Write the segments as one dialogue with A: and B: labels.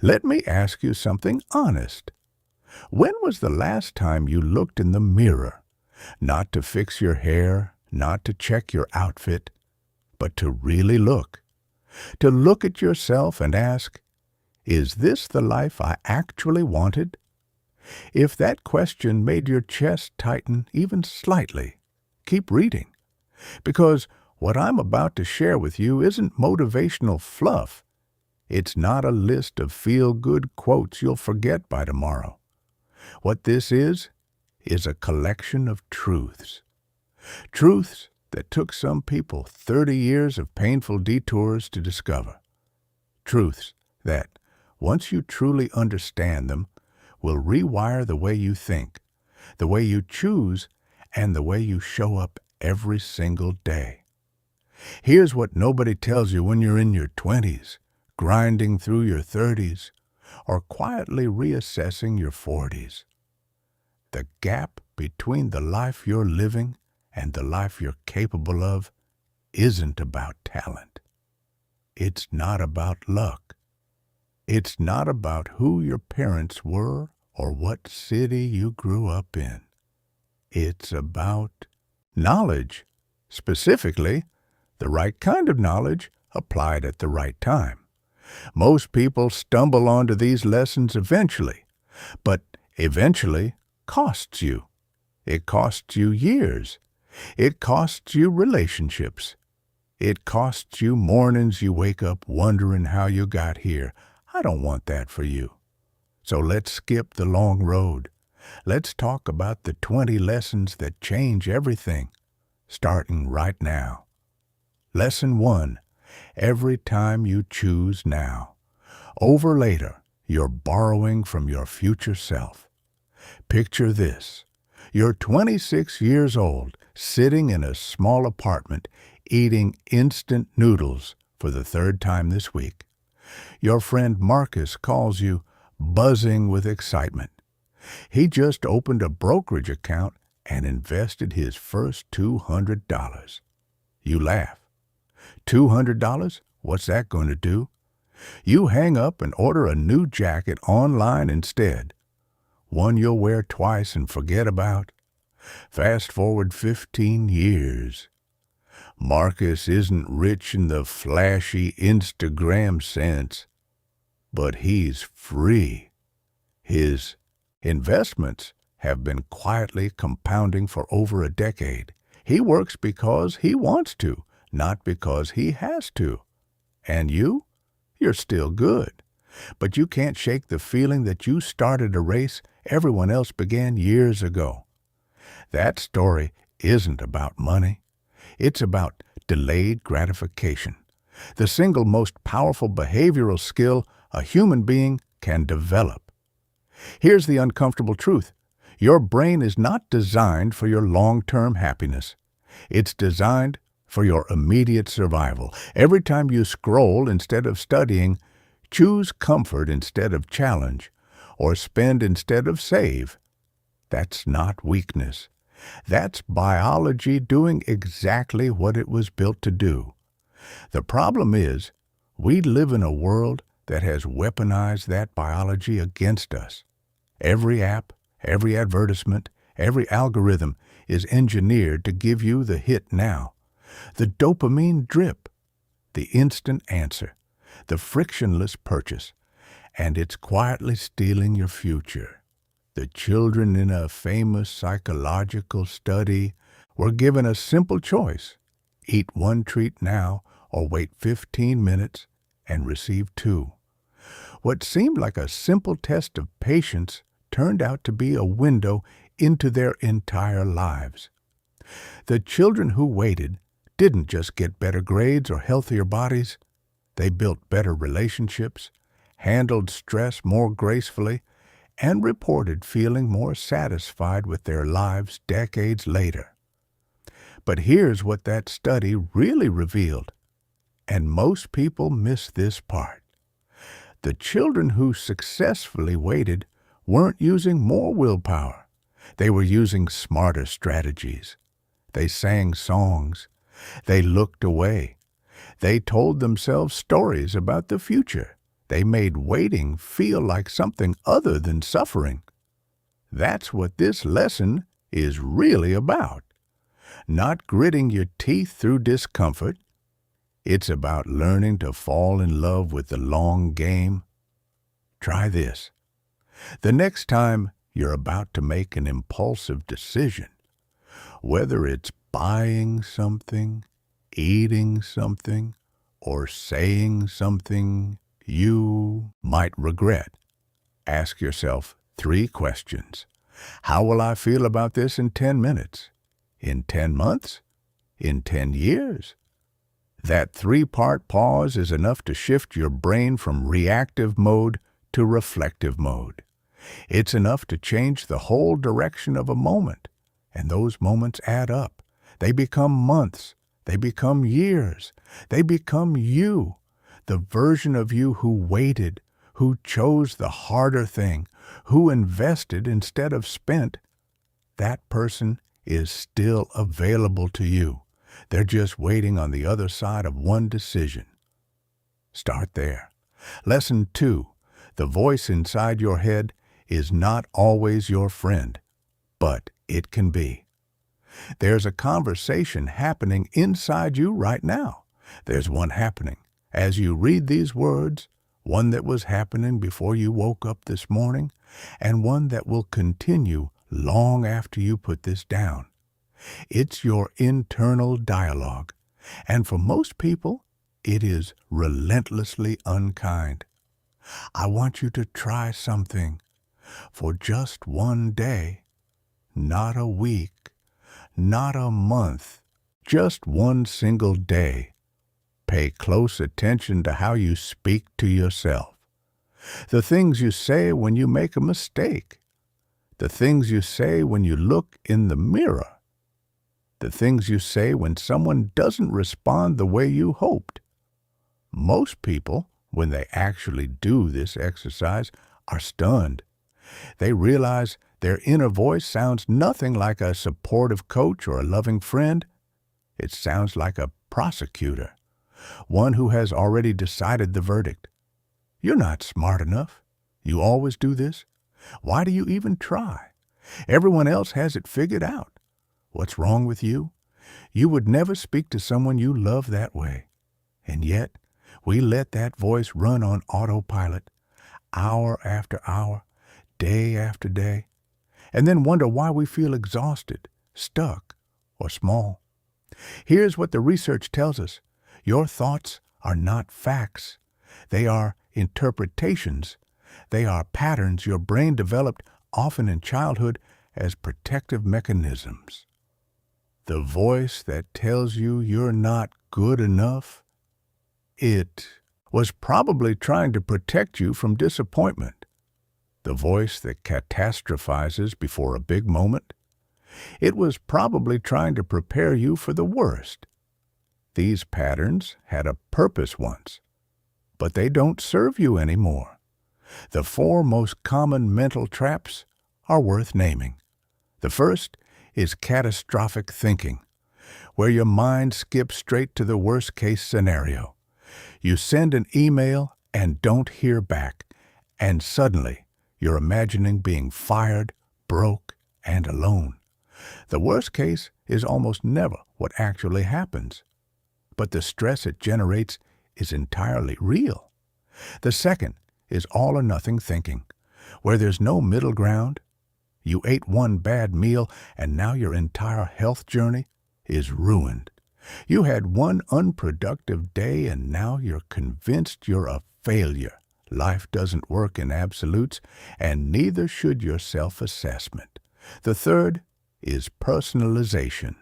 A: Let me ask you something honest. When was the last time you looked in the mirror? Not to fix your hair, not to check your outfit, but to really look. To look at yourself and ask, is this the life I actually wanted? If that question made your chest tighten even slightly, keep reading. Because what I'm about to share with you isn't motivational fluff. It's not a list of feel-good quotes you'll forget by tomorrow. What this is a collection of truths. Truths that took some people 30 years of painful detours to discover. Truths that, once you truly understand them, will rewire the way you think, the way you choose, and the way you show up every single day. Here's what nobody tells you when you're in your 20s, grinding through your 30s, or quietly reassessing your 40s. The gap between the life you're living and the life you're capable of isn't about talent. It's not about luck. It's not about who your parents were or what city you grew up in. It's about knowledge, specifically the right kind of knowledge applied at the right time. Most people stumble onto these lessons eventually, but eventually costs you. It costs you years. It costs you relationships. It costs you mornings you wake up wondering how you got here. I don't want that for you. So let's skip the long road. Let's talk about the 20 lessons that change everything, starting right now. Lesson 1. Every time you choose now. Over later, you're borrowing from your future self. Picture this. You're 26 years old, sitting in a small apartment, eating instant noodles for the 3rd time this week. Your friend Marcus calls you, buzzing with excitement. He just opened a brokerage account and invested his first $200. You laugh. $200? What's that going to do? You hang up and order a new jacket online instead. One you'll wear twice and forget about. Fast forward 15 years. Marcus isn't rich in the flashy Instagram sense, but he's free. His investments have been quietly compounding for over a decade. He works because he wants to, not because he has to. And you're still good. But you can't shake the feeling that you started a race everyone else began years ago. That story isn't about money. It's about delayed gratification, the single most powerful behavioral skill a human being can develop. Here's the uncomfortable truth. Your brain is not designed for your long-term happiness. It's designed for your immediate survival. Every time you scroll instead of studying, choose comfort instead of challenge, or spend instead of save, that's not weakness. That's biology doing exactly what it was built to do. The problem is, we live in a world that has weaponized that biology against us. Every app, every advertisement, every algorithm is engineered to give you the hit now, the dopamine drip, the instant answer, the frictionless purchase, and it's quietly stealing your future. The children in a famous psychological study were given a simple choice: eat one treat now or wait 15 minutes and receive 2. What seemed like a simple test of patience turned out to be a window into their entire lives. The children who waited didn't just get better grades or healthier bodies. They built better relationships, handled stress more gracefully, and reported feeling more satisfied with their lives decades later. But here's what that study really revealed, and most people miss this part. The children who successfully waited weren't using more willpower. They were using smarter strategies. They sang songs. They looked away. They told themselves stories about the future. They made waiting feel like something other than suffering. That's what this lesson is really about. Not gritting your teeth through discomfort. It's about learning to fall in love with the long game. Try this. The next time you're about to make an impulsive decision, whether it's buying something, eating something, or saying something you might regret, ask yourself 3 questions. How will I feel about this in 10 minutes? In 10 months? In 10 years? That 3-part pause is enough to shift your brain from reactive mode to reflective mode. It's enough to change the whole direction of a moment, and those moments add up. They become months. They become years. They become you, the version of you who waited, who chose the harder thing, who invested instead of spent. That person is still available to you. They're just waiting on the other side of one decision. Start there. Lesson 2. The voice inside your head is not always your friend, but it can be. There's a conversation happening inside you right now. There's one happening as you read these words, one that was happening before you woke up this morning, and one that will continue long after you put this down. It's your internal dialogue, and for most people, it is relentlessly unkind. I want you to try something for just one day, not a week, not a month, just one single day. Pay close attention to how you speak to yourself. The things you say when you make a mistake. The things you say when you look in the mirror. The things you say when someone doesn't respond the way you hoped. Most people, when they actually do this exercise, are stunned. They realize their inner voice sounds nothing like a supportive coach or a loving friend. It sounds like a prosecutor, one who has already decided the verdict. You're not smart enough. You always do this. Why do you even try? Everyone else has it figured out. What's wrong with you? You would never speak to someone you love that way. And yet, we let that voice run on autopilot, hour after hour, day after day, and then wonder why we feel exhausted, stuck, or small. Here's what the research tells us. Your thoughts are not facts. They are interpretations. They are patterns your brain developed often in childhood as protective mechanisms. The voice that tells you you're not good enough, it was probably trying to protect you from disappointment. The voice that catastrophizes before a big moment, it was probably trying to prepare you for the worst. These patterns had a purpose once, but they don't serve you anymore. The 4 most common mental traps are worth naming. The first is catastrophic thinking, where your mind skips straight to the worst-case scenario. You send an email and don't hear back, and suddenly you're imagining being fired, broke, and alone. The worst case is almost never what actually happens, but the stress it generates is entirely real. The second is all or nothing thinking, where there's no middle ground. You ate one bad meal and now your entire health journey is ruined. You had one unproductive day and now you're convinced you're a failure. Life doesn't work in absolutes, and neither should your self-assessment. The third is personalization,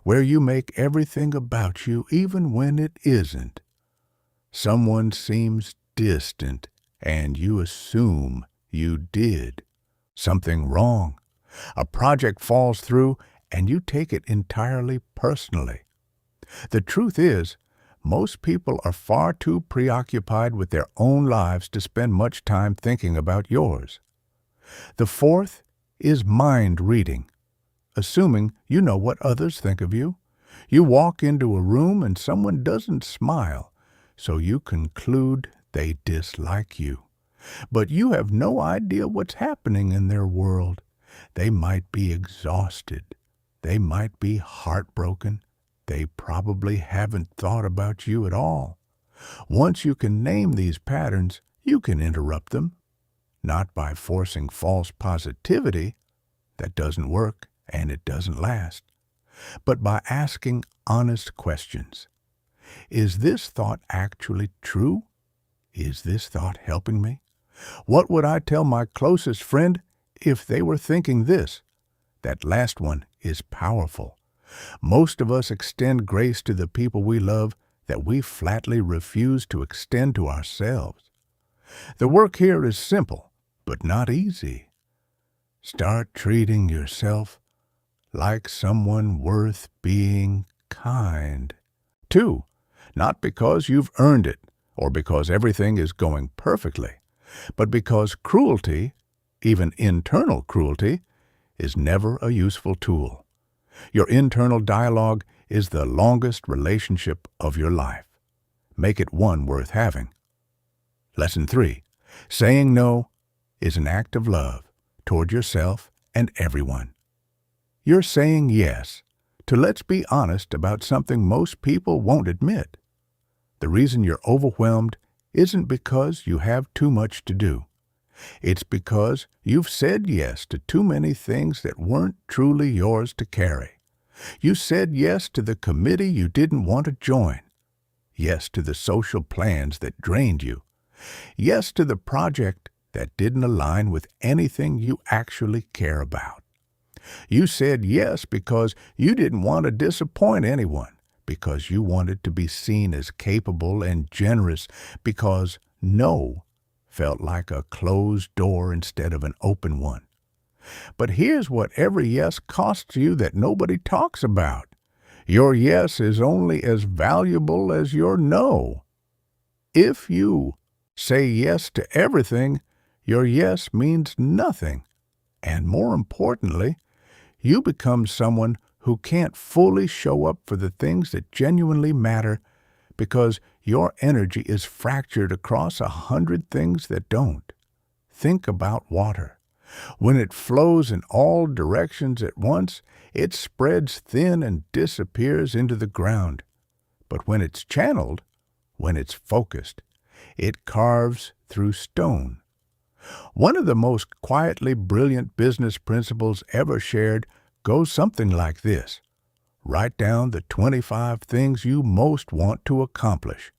A: where you make everything about you even when it isn't. Someone seems distant, and you assume you did something wrong. A project falls through, and you take it entirely personally. The truth is, most people are far too preoccupied with their own lives to spend much time thinking about yours. The fourth is mind reading, assuming you know what others think of you. You walk into a room and someone doesn't smile, so you conclude They dislike you. But you have no idea what's happening in their world. They might be exhausted. They might be heartbroken. They probably haven't thought about you at all. Once you can name these patterns, you can interrupt them. Not by forcing false positivity. That doesn't work and it doesn't last. But by asking honest questions. Is this thought actually true? Is this thought helping me? What would I tell my closest friend if they were thinking this? That last one is powerful. Most of us extend grace to the people we love that we flatly refuse to extend to ourselves. The work here is simple, but not easy. Start treating yourself like someone worth being kind to, not because you've earned it or because everything is going perfectly, but because cruelty, even internal cruelty, is never a useful tool. Your internal dialogue is the longest relationship of your life. Make it one worth having. Lesson 3. Saying no is an act of love toward yourself and everyone. You're saying yes to let's be honest about something most people won't admit. The reason you're overwhelmed isn't because you have too much to do. It's because you've said yes to too many things that weren't truly yours to carry. You said yes to the committee you didn't want to join. Yes to the social plans that drained you. Yes to the project that didn't align with anything you actually care about. You said yes because you didn't want to disappoint anyone, because you wanted to be seen as capable and generous, because no felt like a closed door instead of an open one. But here's what every yes costs you that nobody talks about. Your yes is only as valuable as your no. If you say yes to everything, your yes means nothing. And more importantly, you become someone who can't fully show up for the things that genuinely matter because your energy is fractured across 100 things that don't. Think about water. When it flows in all directions at once, it spreads thin and disappears into the ground. But when it's channeled, when it's focused, it carves through stone. One of the most quietly brilliant business principles ever shared goes something like this. Write down the 25 things you most want to accomplish.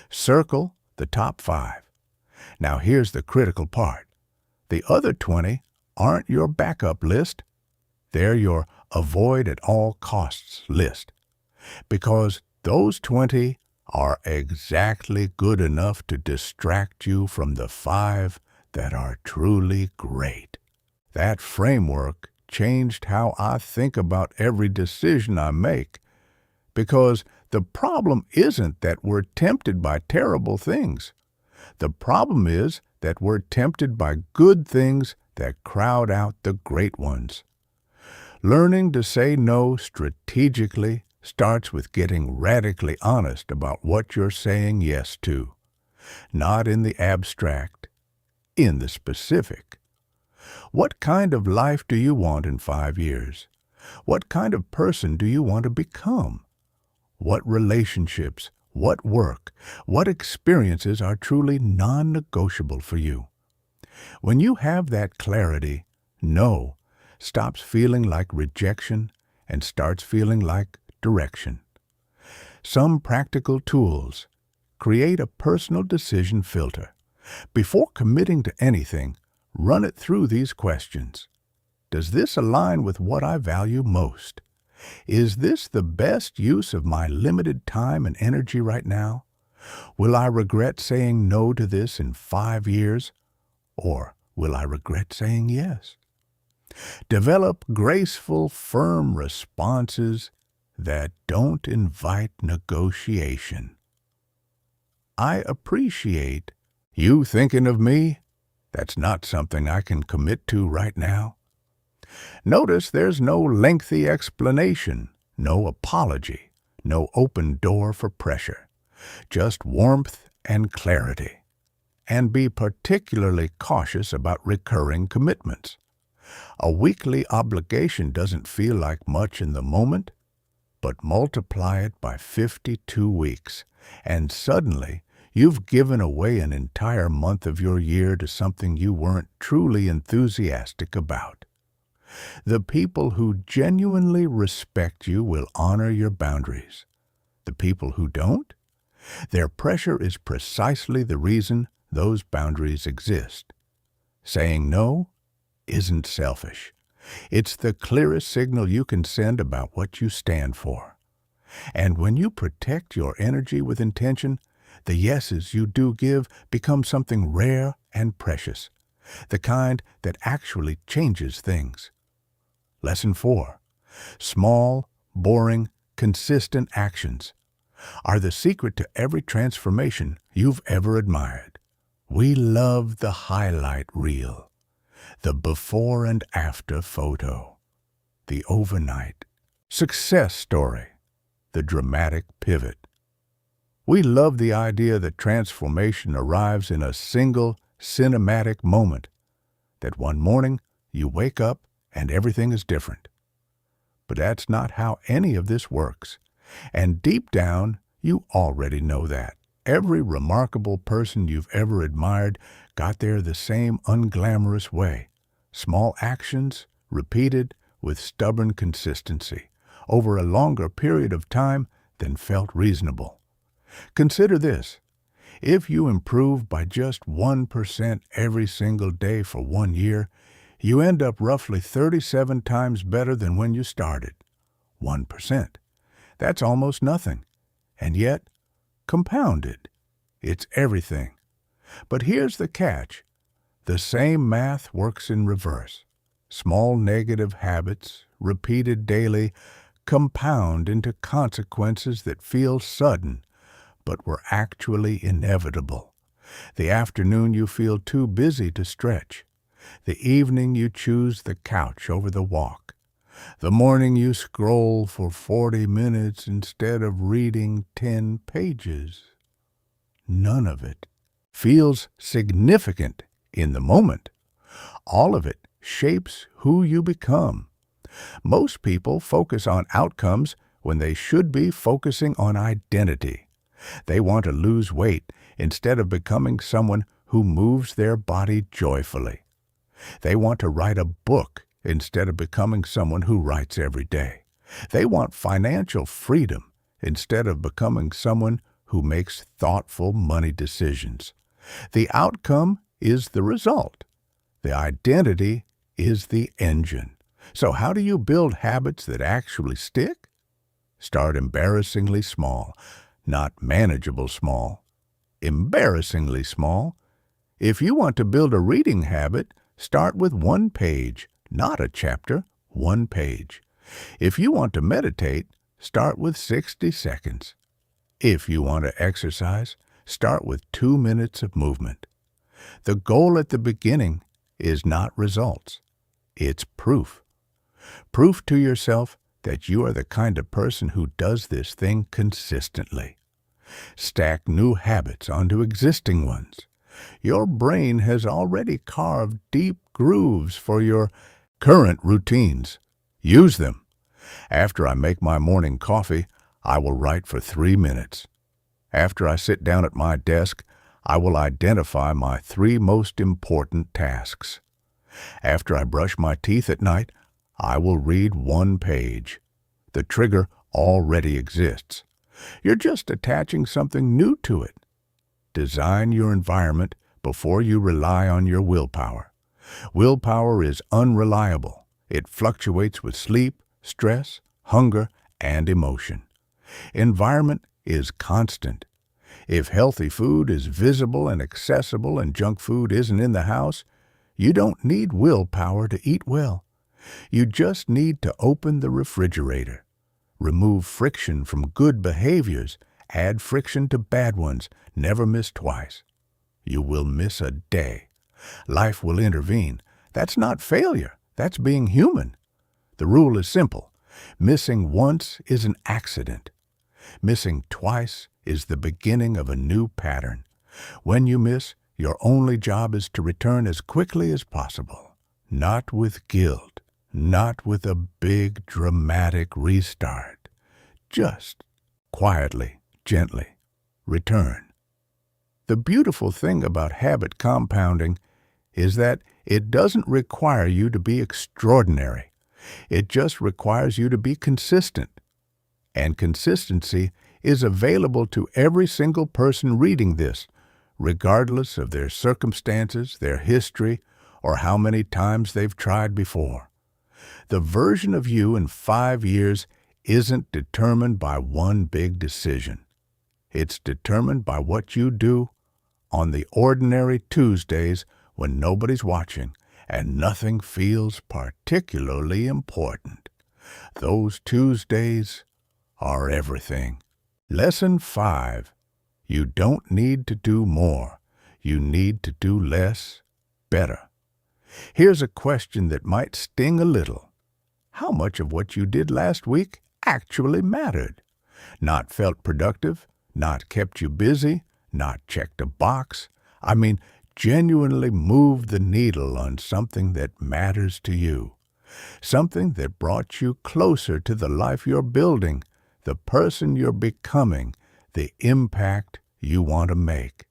A: Circle the top 5. Now here's the critical part. The other 20 aren't your backup list. They're your avoid at all costs list. Because those 20 are exactly good enough to distract you from the 5 that are truly great. That framework changed how I think about every decision I make. Because the problem isn't that we're tempted by terrible things. The problem is that we're tempted by good things that crowd out the great ones. Learning to say no strategically starts with getting radically honest about what you're saying yes to. Not in the abstract, in the specific. What kind of life do you want in 5 years? What kind of person do you want to become? What relationships, what work, what experiences are truly non-negotiable for you? When you have that clarity, no stops feeling like rejection and starts feeling like direction. Some practical tools. Create a personal decision filter. Before committing to anything, run it through these questions. Does this align with what I value most? Is this the best use of my limited time and energy right now? Will I regret saying no to this in 5 years? Or will I regret saying yes? Develop graceful, firm responses that don't invite negotiation. I appreciate you thinking of me. That's not something I can commit to right now. Notice there's no lengthy explanation, no apology, no open door for pressure, just warmth and clarity. and be particularly cautious about recurring commitments. A weekly obligation doesn't feel like much in the moment, but multiply it by 52 weeks, and suddenly you've given away an entire month of your year to something you weren't truly enthusiastic about. The people who genuinely respect you will honor your boundaries. The people who don't, their pressure is precisely the reason those boundaries exist. Saying no isn't selfish. It's the clearest signal you can send about what you stand for. And when you protect your energy with intention, the yeses you do give become something rare and precious, the kind that actually changes things. Lesson 4. Small, boring, consistent actions are the secret to every transformation you've ever admired. We love the highlight reel, the before and after photo, the overnight success story, the dramatic pivot. We love the idea that transformation arrives in a single cinematic moment, that one morning you wake up and everything is different. But that's not how any of this works. And deep down, you already know that. Every remarkable person you've ever admired got there the same unglamorous way. Small actions, repeated with stubborn consistency, over a longer period of time than felt reasonable. Consider this. If you improve by just 1% every single day for 1 year, you end up roughly 37 times better than when you started. 1%. That's almost nothing. And yet, compounded, it's everything. But here's the catch. The same math works in reverse. Small negative habits, repeated daily, compound into consequences that feel sudden, but were actually inevitable. The afternoon you feel too busy to stretch. The evening you choose the couch over the walk. The morning you scroll for 40 minutes instead of reading 10 pages. None of it feels significant in the moment. All of it shapes who you become. Most people focus on outcomes when they should be focusing on identity. They want to lose weight instead of becoming someone who moves their body joyfully. They want to write a book instead of becoming someone who writes every day. They want financial freedom instead of becoming someone who makes thoughtful money decisions. The outcome is the result. The identity is the engine. So how do you build habits that actually stick? Start embarrassingly small, not manageable small. Embarrassingly small. If you want to build a reading habit, start with 1 page, not a chapter, 1 page. If you want to meditate, start with 60 seconds. If you want to exercise, start with 2 minutes of movement. The goal at the beginning is not results. It's proof. Proof to yourself that you are the kind of person who does this thing consistently. Stack new habits onto existing ones. Your brain has already carved deep grooves for your current routines. Use them. After I make my morning coffee, I will write for 3 minutes. After I sit down at my desk, I will identify my 3 most important tasks. After I brush my teeth at night, I will read 1 page. The trigger already exists. You're just attaching something new to it. Design your environment before you rely on your willpower. Willpower is unreliable. It fluctuates with sleep, stress, hunger, and emotion. Environment is constant. If healthy food is visible and accessible and junk food isn't in the house, you don't need willpower to eat well. You just need to open the refrigerator. Remove friction from good behaviors. Add friction to bad ones. Never miss twice. You will miss a day. Life will intervene. That's not failure. That's being human. The rule is simple. Missing once is an accident. Missing twice is the beginning of a new pattern. When you miss, Your only job is to return as quickly as possible, not with guilt, not with a big dramatic restart. Just quietly, gently, return. The beautiful thing about habit compounding is that it doesn't require you to be extraordinary. It just requires you to be consistent. And consistency is available to every single person reading this, regardless of their circumstances, their history, or how many times they've tried before. The version of you in 5 years isn't determined by one big decision. It's determined by what you do on the ordinary Tuesdays when nobody's watching and nothing feels particularly important. Those Tuesdays are everything. Lesson 5. You don't need to do more. You need to do less, better. Here's a question that might sting a little. How much of what you did last week actually mattered? Not felt productive, not kept you busy, not checked a box. I mean, genuinely moved the needle on something that matters to you. Something that brought you closer to the life you're building, the person you're becoming, the impact you want to make.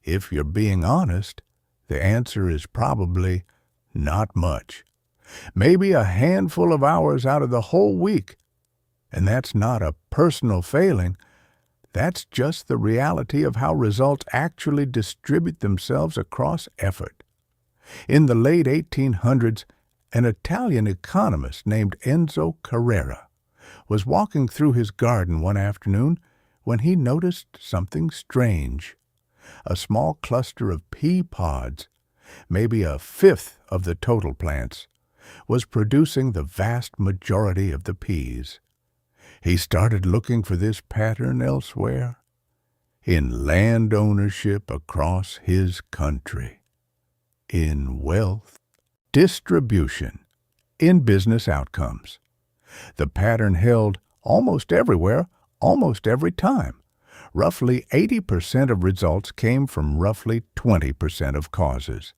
A: If you're being honest, the answer is probably not much. Maybe a handful of hours out of the whole week. And that's not a personal failing. That's just the reality of how results actually distribute themselves across effort. In the late 1800s, an Italian economist named Enzo Carrera was walking through his garden one afternoon when he noticed something strange. A small cluster of pea pods, maybe a fifth of the total plants, was producing the vast majority of the peas. He started looking for this pattern elsewhere, in land ownership across his country, in wealth distribution, in business outcomes. The pattern held almost everywhere, almost every time. Roughly 80% of results came from roughly 20% of causes.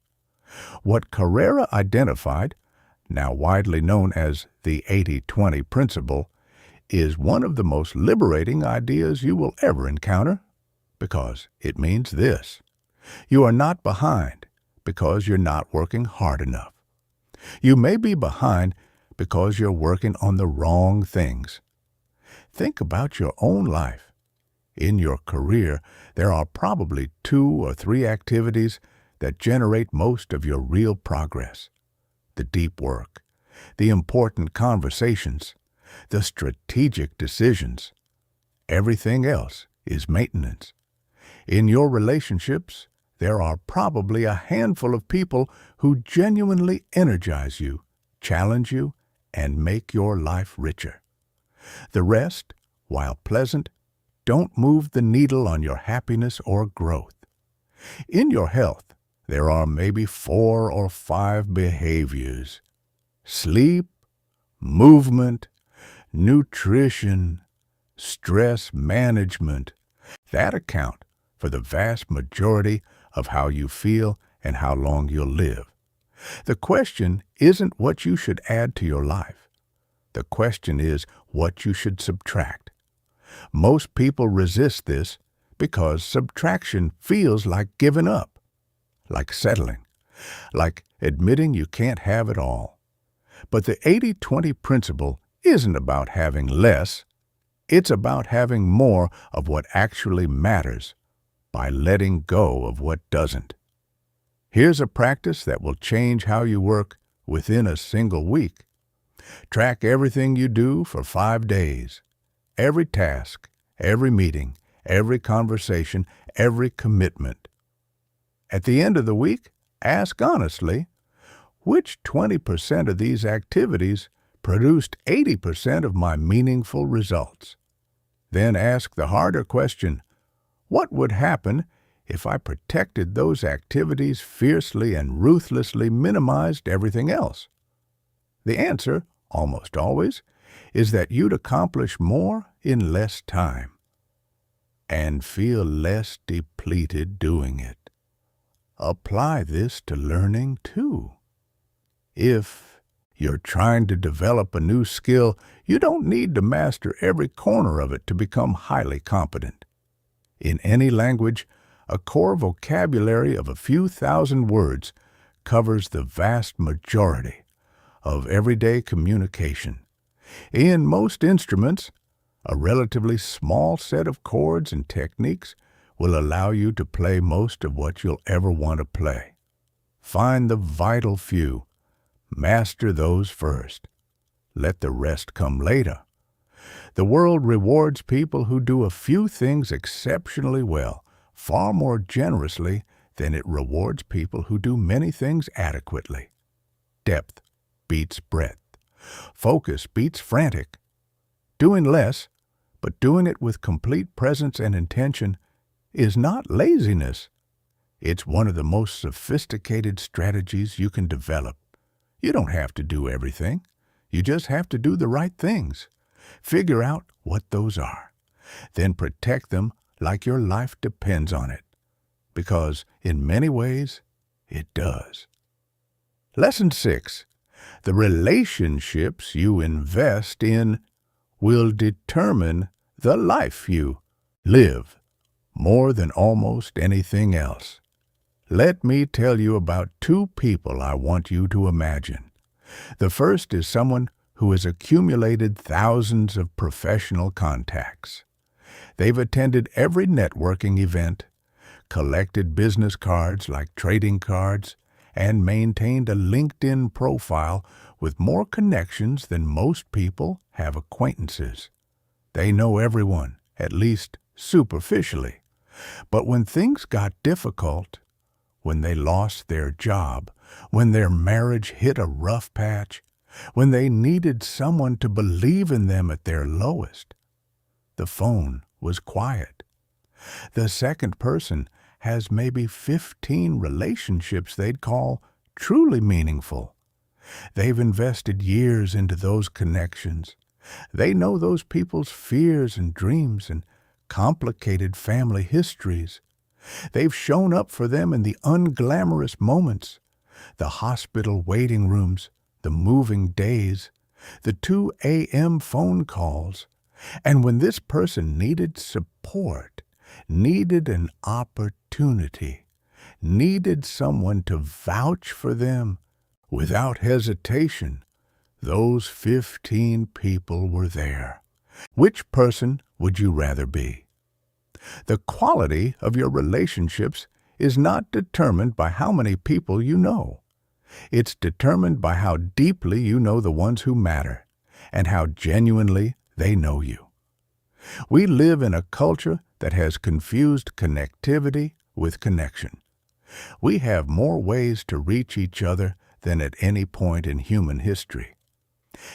A: What Carrera identified, now widely known as the 80-20 principle, is one of the most liberating ideas you will ever encounter, because it means this: you are not behind because you're not working hard enough. You may be behind because you're working on the wrong things. Think about your own life. In your career, there are probably 2 or 3 activities that generate most of your real progress. The deep work, the important conversations, the strategic decisions. Everything else is maintenance. In your relationships, there are probably a handful of people who genuinely energize you, challenge you, and make your life richer. The rest, while pleasant, don't move the needle on your happiness or growth. In your health, there are maybe 4 or 5 behaviors: sleep, movement, nutrition, stress management, that account for the vast majority of how you feel and how long you'll live. The question isn't what you should add to your life. The question is what you should subtract. Most people resist this because subtraction feels like giving up, like settling, like admitting you can't have it all. But the 80-20 principle isn't about having less. It's about having more of what actually matters by letting go of what doesn't. Here's a practice that will change how you work within a single week. Track everything you do for 5 days. Every task, every meeting, every conversation, every commitment. At the end of the week, ask honestly, which 20% of these activities produced 80% of my meaningful results? Then ask the harder question, what would happen if I protected those activities fiercely and ruthlessly minimized everything else? The answer, almost always, is that you'd accomplish more in less time and feel less depleted doing it. apply this to learning too. If you're trying to develop a new skill, you don't need to master every corner of it to become highly competent. In any language, a core vocabulary of a few thousand words covers the vast majority of everyday communication. In most instruments, a relatively small set of chords and techniques will allow you to play most of what you'll ever want to play. Find the vital few. Master those first. Let the rest come later. The world rewards people who do a few things exceptionally well, far more generously than it rewards people who do many things adequately. Depth beats breadth. Focus beats frantic. Doing less, but doing it with complete presence and intention, is not laziness. It's one of the most sophisticated strategies you can develop. You don't have to do everything. You just have to do the right things. Figure out what those are. Then protect them like your life depends on it. Because in many ways, it does. Lesson 6. The relationships you invest in will determine the life you live more than almost anything else. Let me tell you about two people I want you to imagine. The first is someone who has accumulated thousands of professional contacts. They've attended every networking event, collected business cards like trading cards, and maintained a LinkedIn profile with more connections than most people have acquaintances. They know everyone, at least superficially. But when things got difficult, when they lost their job, when their marriage hit a rough patch, when they needed someone to believe in them at their lowest, the phone was quiet. The second person has maybe 15 relationships they'd call truly meaningful. They've invested years into those connections. They know those people's fears and dreams and complicated family histories. They've shown up for them in the unglamorous moments, the hospital waiting rooms, the moving days, the 2 a.m. phone calls. And when this person needed support, needed an opportunity, needed someone to vouch for them, without hesitation, those 15 people were there. Which person would you rather be? The quality of your relationships is not determined by how many people you know. It's determined by how deeply you know the ones who matter and how genuinely they know you. We live in a culture that has confused connectivity with connection. We have more ways to reach each other than at any point in human history.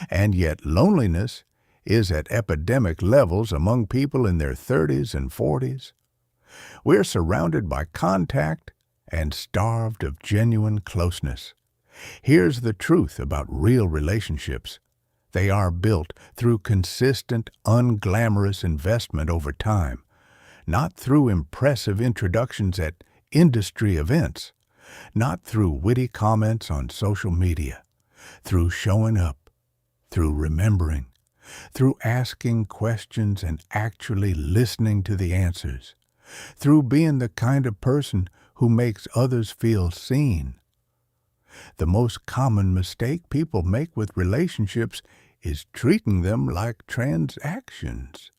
A: And yet loneliness is at epidemic levels among people in their 30s and 40s. We're surrounded by contact and starved of genuine closeness. Here's the truth about real relationships. They are built through consistent, unglamorous investment over time, not through impressive introductions at industry events, not through witty comments on social media, through showing up, through remembering, through asking questions and actually listening to the answers, through being the kind of person who makes others feel seen. The most common mistake people make with relationships is treating them like transactions,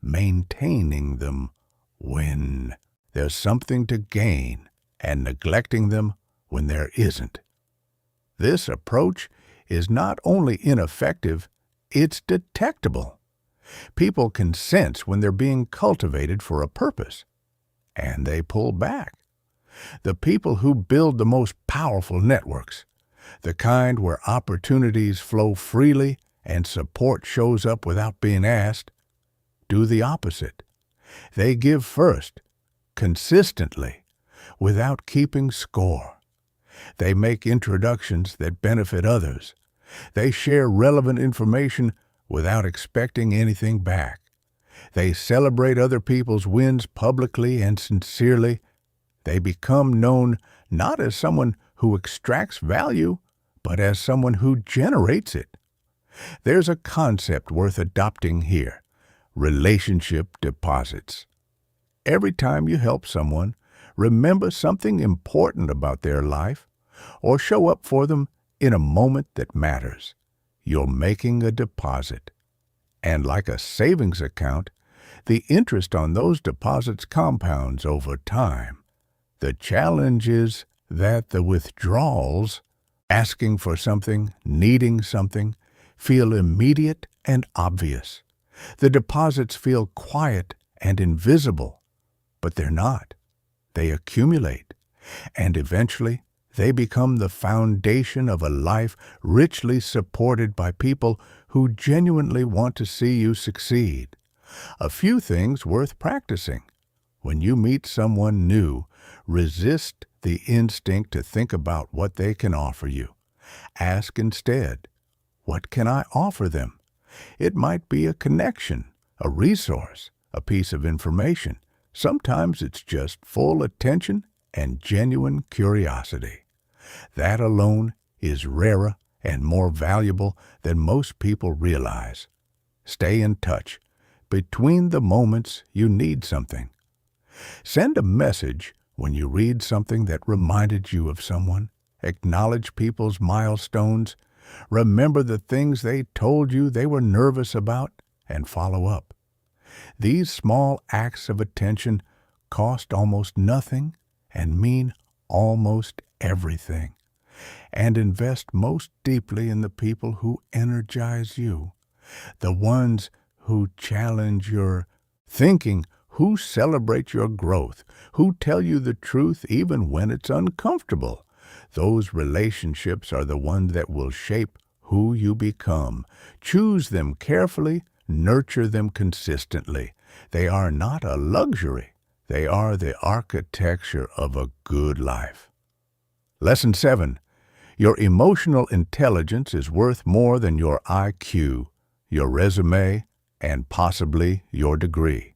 A: maintaining them when there's something to gain, and neglecting them when there isn't. This approach is not only ineffective, it's detectable. People can sense when they're being cultivated for a purpose, and they pull back. The people who build the most powerful networks, the kind where opportunities flow freely and support shows up without being asked, do the opposite. They give first, consistently, without keeping score. They make introductions that benefit others. They share relevant information without expecting anything back. They celebrate other people's wins publicly and sincerely. They become known not as someone who extracts value, but as someone who generates it. There's a concept worth adopting here: relationship deposits. Every time you help someone, remember something important about their life, or show up for them in a moment that matters, you're making a deposit. And like a savings account, the interest on those deposits compounds over time. The challenge is that the withdrawals, asking for something, needing something, feel immediate and obvious. The deposits feel quiet and invisible, but they're not. They accumulate, and eventually they become the foundation of a life richly supported by people who genuinely want to see you succeed. A few things worth practicing. When you meet someone new, resist the instinct to think about what they can offer you. Ask instead, what can I offer them? It might be a connection, a resource, a piece of information. Sometimes it's just full attention and genuine curiosity. That alone is rarer and more valuable than most people realize. Stay in touch between the moments you need something. Send a message when you read something that reminded you of someone. Acknowledge people's milestones. Remember the things they told you they were nervous about, and follow up. These small acts of attention cost almost nothing and mean almost everything. And invest most deeply in the people who energize you, the ones who challenge your thinking, who celebrate your growth, who tell you the truth even when it's uncomfortable. Those relationships are the ones that will shape who you become. Choose them carefully, nurture them consistently. They are not a luxury. They are the architecture of a good life. Lesson 7. Your emotional intelligence is worth more than your IQ, your resume, and possibly your degree.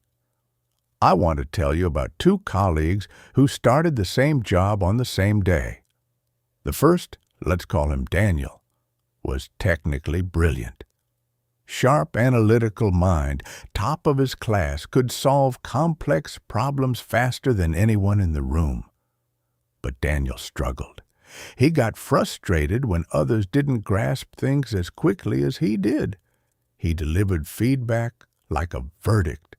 A: I want to tell you about two colleagues who started the same job on the same day. The first, let's call him Daniel, was technically brilliant. Sharp analytical mind, top of his class, could solve complex problems faster than anyone in the room. But Daniel struggled. He got frustrated when others didn't grasp things as quickly as he did. He delivered feedback like a verdict.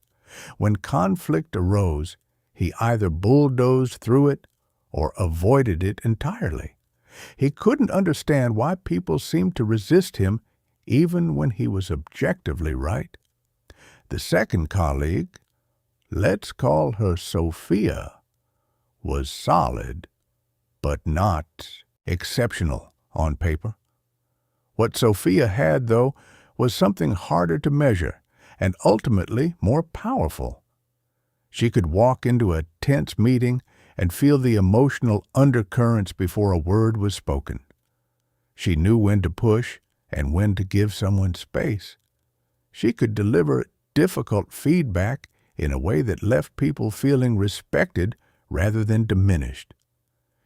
A: When conflict arose, he either bulldozed through it or avoided it entirely. He couldn't understand why people seemed to resist him even when he was objectively right. The second colleague, let's call her Sophia, was solid, but not exceptional on paper. What Sophia had, though, was something harder to measure and ultimately more powerful. She could walk into a tense meeting and feel the emotional undercurrents before a word was spoken. She knew when to push and when to give someone space. She could deliver difficult feedback in a way that left people feeling respected rather than diminished.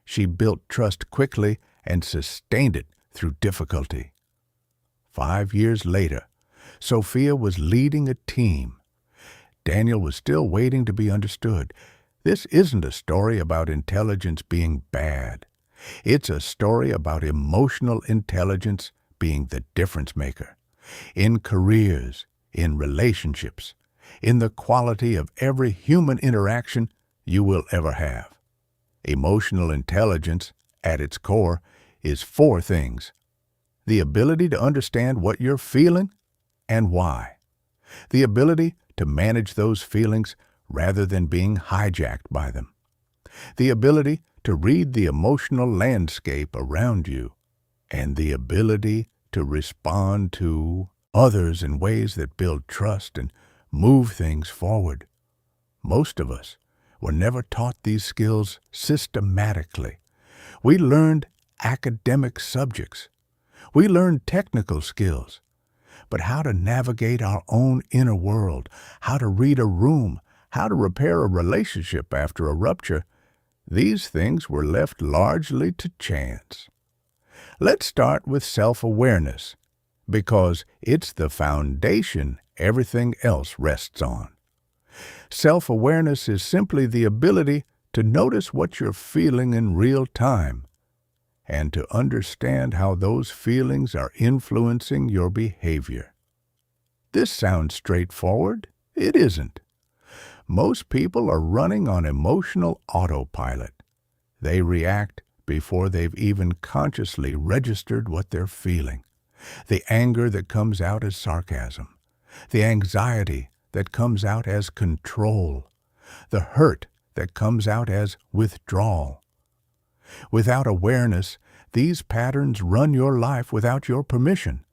A: She built trust quickly and sustained it through difficulty. 5 years later, Sophia was leading a team. Daniel was still waiting to be understood. This isn't a story about intelligence being bad. It's a story about emotional intelligence being the difference maker. In careers, in relationships, in the quality of every human interaction you will ever have. Emotional intelligence, at its core, is 4 things: the ability to understand what you're feeling and why, the ability to manage those feelings rather than being hijacked by them, the ability to read the emotional landscape around you, and the ability to respond to others in ways that build trust and move things forward. Most of us were never taught these skills systematically. We learned academic subjects. We learned technical skills. But how to navigate our own inner world, how to read a room, how to repair a relationship after a rupture, These things were left largely to chance. Let's start with self-awareness, because it's the foundation everything else rests on. Self-awareness is simply the ability to notice what you're feeling in real time and to understand how those feelings are influencing your behavior. This sounds straightforward. It isn't. Most people are running on emotional autopilot. They react before they've even consciously registered what they're feeling. The anger that comes out as sarcasm. The anxiety that comes out as control. The hurt that comes out as withdrawal. Without awareness, these patterns run your life without your permission.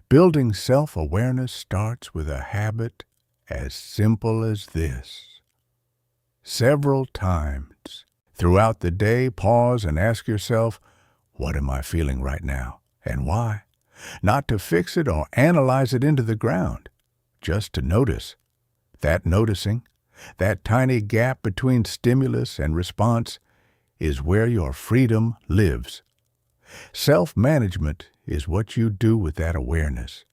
A: Building self-awareness starts with a habit as simple as this. Several times throughout the day, pause and ask yourself, what am I feeling right now, and why? Not to fix it or analyze it into the ground, just to notice. That noticing, that tiny gap between stimulus and response, is where your freedom lives. Self-management is what you do with that awareness.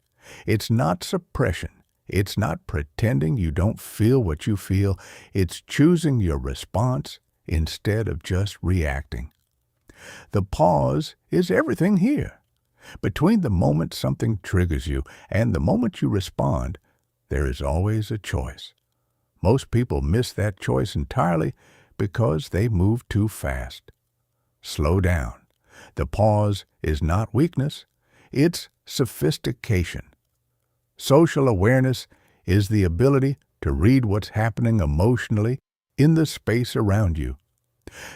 A: It's not suppression. It's not pretending you don't feel what you feel. It's choosing your response instead of just reacting. The pause is everything here. Between the moment something triggers you and the moment you respond, there is always a choice. Most people miss that choice entirely because they move too fast. Slow down. The pause is not weakness, it's sophistication. Social awareness is the ability to read what's happening emotionally in the space around you.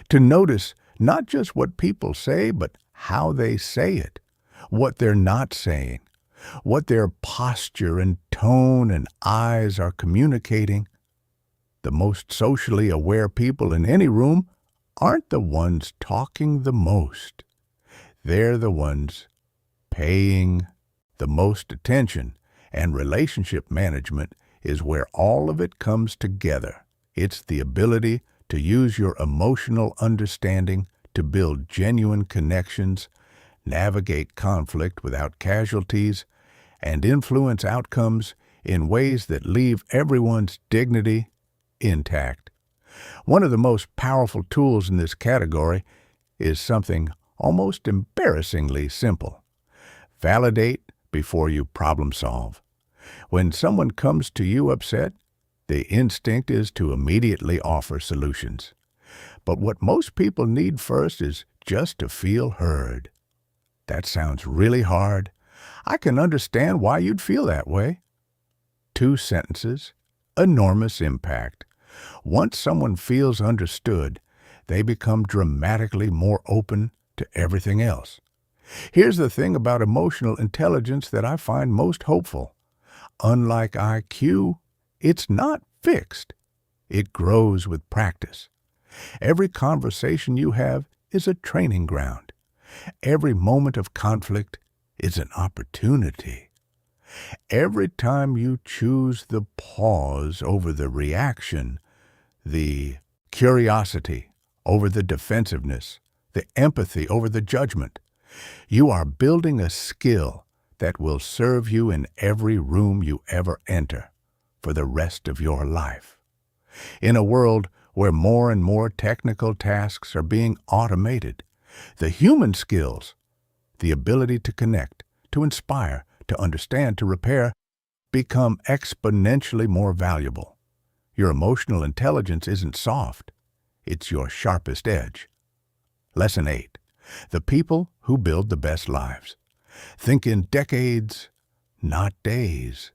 A: To notice not just what people say, but how they say it, what they're not saying, what their posture and tone and eyes are communicating. The most socially aware people in any room aren't the ones talking the most. They're the ones paying the most attention, and relationship management is where all of it comes together. It's the ability to use your emotional understanding to build genuine connections, navigate conflict without casualties, and influence outcomes in ways that leave everyone's dignity intact. One of the most powerful tools in this category is something almost embarrassingly simple. Validate before you problem solve. When someone comes to you upset, the instinct is to immediately offer solutions. But what most people need first is just to feel heard. That sounds really hard. I can understand why you'd feel that way. 2 sentences, enormous impact. Once someone feels understood, they become dramatically more open to everything else. Here's the thing about emotional intelligence that I find most hopeful. Unlike IQ, it's not fixed. It grows with practice. Every conversation you have is a training ground. Every moment of conflict is an opportunity. Every time you choose the pause over the reaction, the curiosity over the defensiveness, the empathy over the judgment, you are building a skill that will serve you in every room you ever enter for the rest of your life. In a world where more and more technical tasks are being automated, the human skills, the ability to connect, to inspire, to understand, to repair, become exponentially more valuable. Your emotional intelligence isn't soft. It's your sharpest edge. Lesson 8. The people who build the best lives. Think in decades, not days.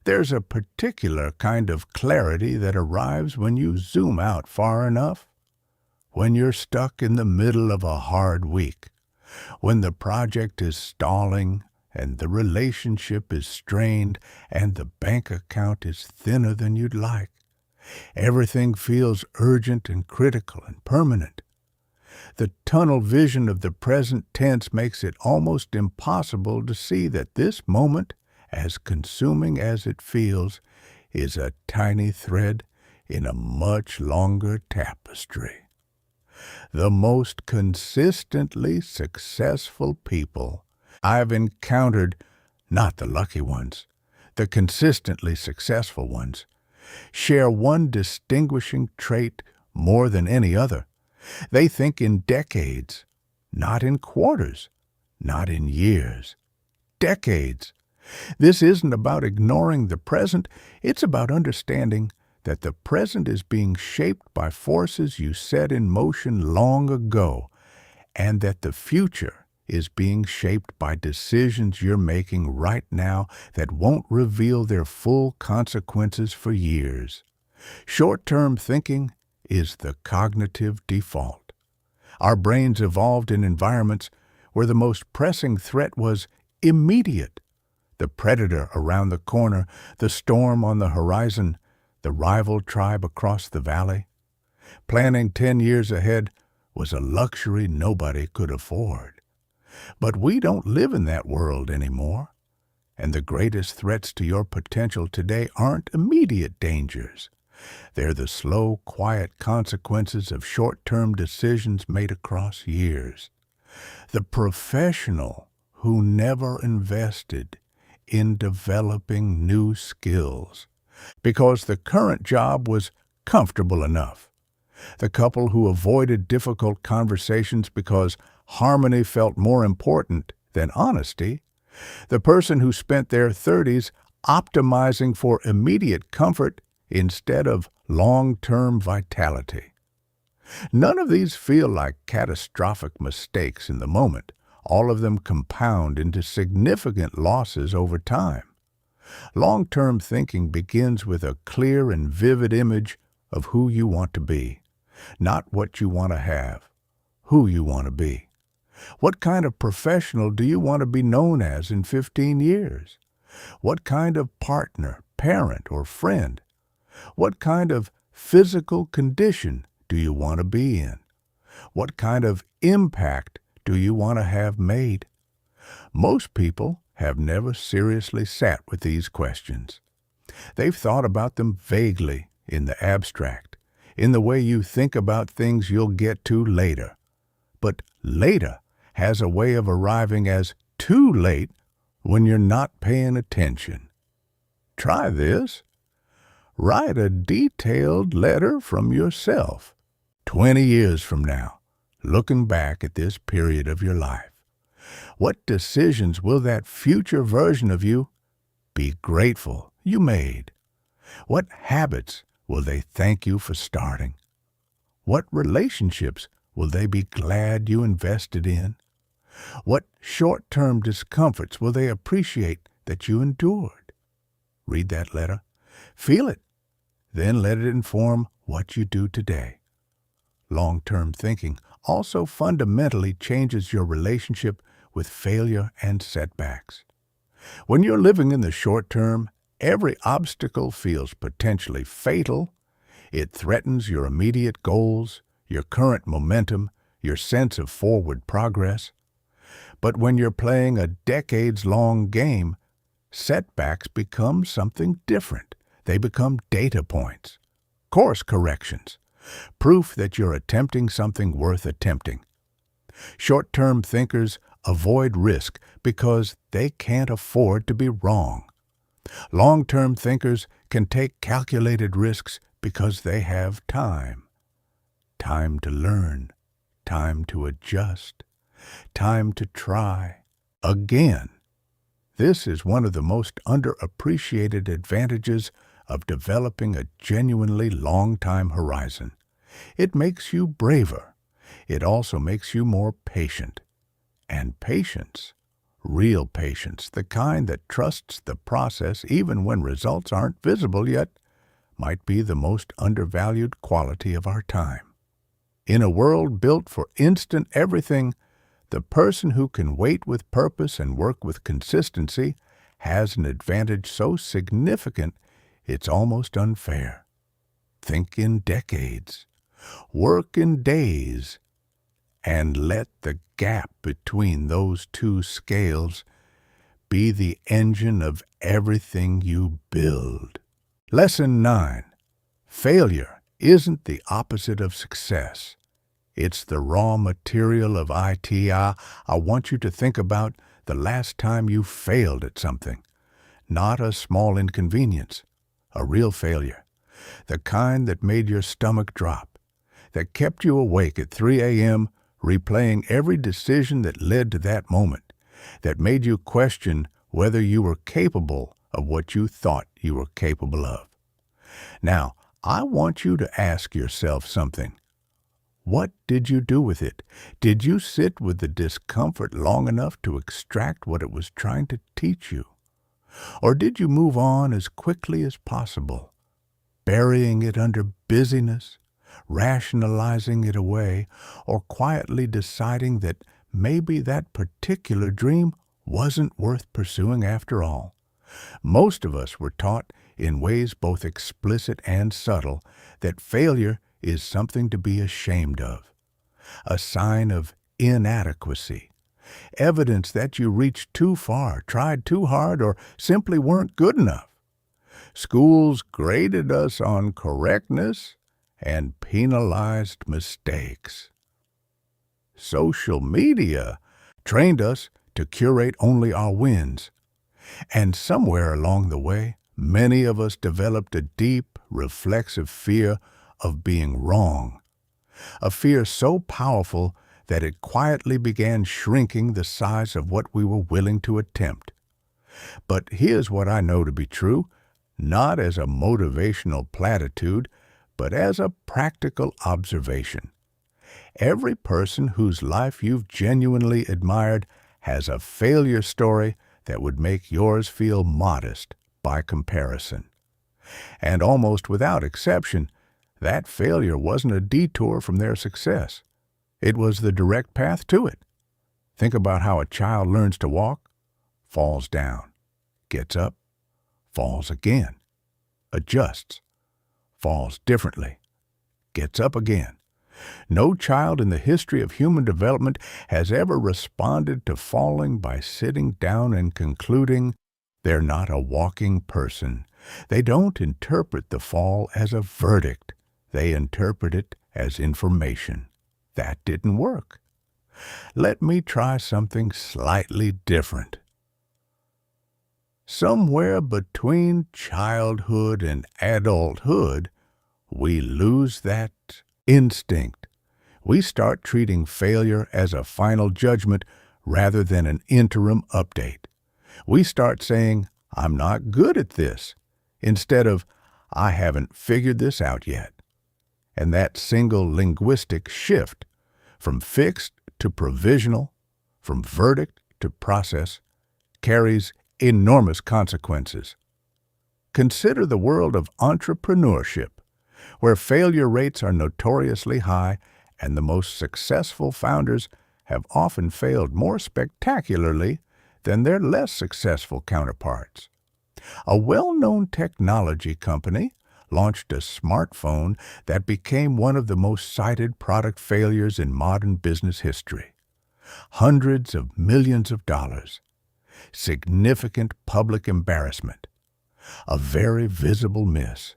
A: There's a particular kind of clarity that arrives when you zoom out far enough. When you're stuck in the middle of a hard week. When the project is stalling and the relationship is strained and the bank account is thinner than you'd like. Everything feels urgent and critical and permanent. The tunnel vision of the present tense makes it almost impossible to see that this moment, as consuming as it feels, is a tiny thread in a much longer tapestry. The most consistently successful people I've encountered, not the lucky ones, the consistently successful ones, share one distinguishing trait more than any other. They think in decades, not in quarters, not in years. Decades. This isn't about ignoring the present, it's about understanding that the present is being shaped by forces you set in motion long ago, and that the future is being shaped by decisions you're making right now that won't reveal their full consequences for years. Short-term thinking is the cognitive default. Our brains evolved in environments where the most pressing threat was immediate. The predator around the corner, the storm on the horizon, the rival tribe across the valley. Planning 10 years ahead was a luxury nobody could afford. But we don't live in that world anymore, and the greatest threats to your potential today aren't immediate dangers. They're the slow, quiet consequences of short-term decisions made across years. The professional who never invested in developing new skills because the current job was comfortable enough. The couple who avoided difficult conversations because harmony felt more important than honesty. The person who spent their 30s optimizing for immediate comfort instead of long-term vitality. None of these feel like catastrophic mistakes in the moment. All of them compound into significant losses over time. Long-term thinking begins with a clear and vivid image of who you want to be, not what you want to have, who you want to be. What kind of professional do you want to be known as in 15 years? What kind of partner, parent, or friend? What kind of physical condition do you want to be in? What kind of impact do you want to have made? Most people have never seriously sat with these questions. They've thought about them vaguely, in the abstract, in the way you think about things you'll get to later. But later has a way of arriving as too late when you're not paying attention. Try this. Write a detailed letter from yourself, 20 years from now, looking back at this period of your life. What decisions will that future version of you be grateful you made? What habits will they thank you for starting? What relationships will they be glad you invested in? What short-term discomforts will they appreciate that you endured? Read that letter. Feel it. Then let it inform what you do today. Long-term thinking also fundamentally changes your relationship with failure and setbacks. When you're living in the short term, every obstacle feels potentially fatal. It threatens your immediate goals, your current momentum, your sense of forward progress. But when you're playing a decades-long game, setbacks become something different. They become data points, course corrections, proof that you're attempting something worth attempting. Short-term thinkers avoid risk because they can't afford to be wrong. Long-term thinkers can take calculated risks because they have time. Time to learn, time to adjust, time to try again. This is one of the most underappreciated advantages of developing a genuinely long-time horizon. It makes you braver. It also makes you more patient. And patience, real patience, the kind that trusts the process even when results aren't visible yet, might be the most undervalued quality of our time. In a world built for instant everything, the person who can wait with purpose and work with consistency has an advantage so significant it's almost unfair. Think in decades, work in days, and let the gap between those two scales be the engine of everything you build. Lesson 9. Failure isn't the opposite of success. It's the raw material of IT. I want you to think about the last time you failed at something. Not a small inconvenience, a real failure. The kind that made your stomach drop, that kept you awake at 3 a.m., replaying every decision that led to that moment, that made you question whether you were capable of what you thought you were capable of. Now, I want you to ask yourself something. What did you do with it? Did you sit with the discomfort long enough to extract what it was trying to teach you? Or did you move on as quickly as possible, burying it under busyness, rationalizing it away, or quietly deciding that maybe that particular dream wasn't worth pursuing after all? Most of us were taught, in ways both explicit and subtle, that failure is something to be ashamed of, a sign of inadequacy, evidence that you reached too far, tried too hard, or simply weren't good enough. Schools graded us on correctness and penalized mistakes. Social media trained us to curate only our wins. And somewhere along the way, many of us developed a deep, reflexive fear of being wrong, a fear so powerful that it quietly began shrinking the size of what we were willing to attempt. But here's what I know to be true, not as a motivational platitude, but as a practical observation. Every person whose life you've genuinely admired has a failure story that would make yours feel modest by comparison. And almost without exception, that failure wasn't a detour from their success. It was the direct path to it. Think about how a child learns to walk, falls down, gets up, falls again, adjusts, falls differently, gets up again. No child in the history of human development has ever responded to falling by sitting down and concluding they're not a walking person. They don't interpret the fall as a verdict. They interpret it as information. That didn't work. Let me try something slightly different. Somewhere between childhood and adulthood, we lose that instinct. We start treating failure as a final judgment rather than an interim update. We start saying, "I'm not good at this," instead of, "I haven't figured this out yet." And that single linguistic shift, from fixed to provisional, from verdict to process, carries enormous consequences. Consider the world of entrepreneurship, where failure rates are notoriously high and the most successful founders have often failed more spectacularly than their less successful counterparts. A well-known technology company launched a smartphone that became one of the most cited product failures in modern business history. Hundreds of millions of dollars, significant public embarrassment, a very visible miss.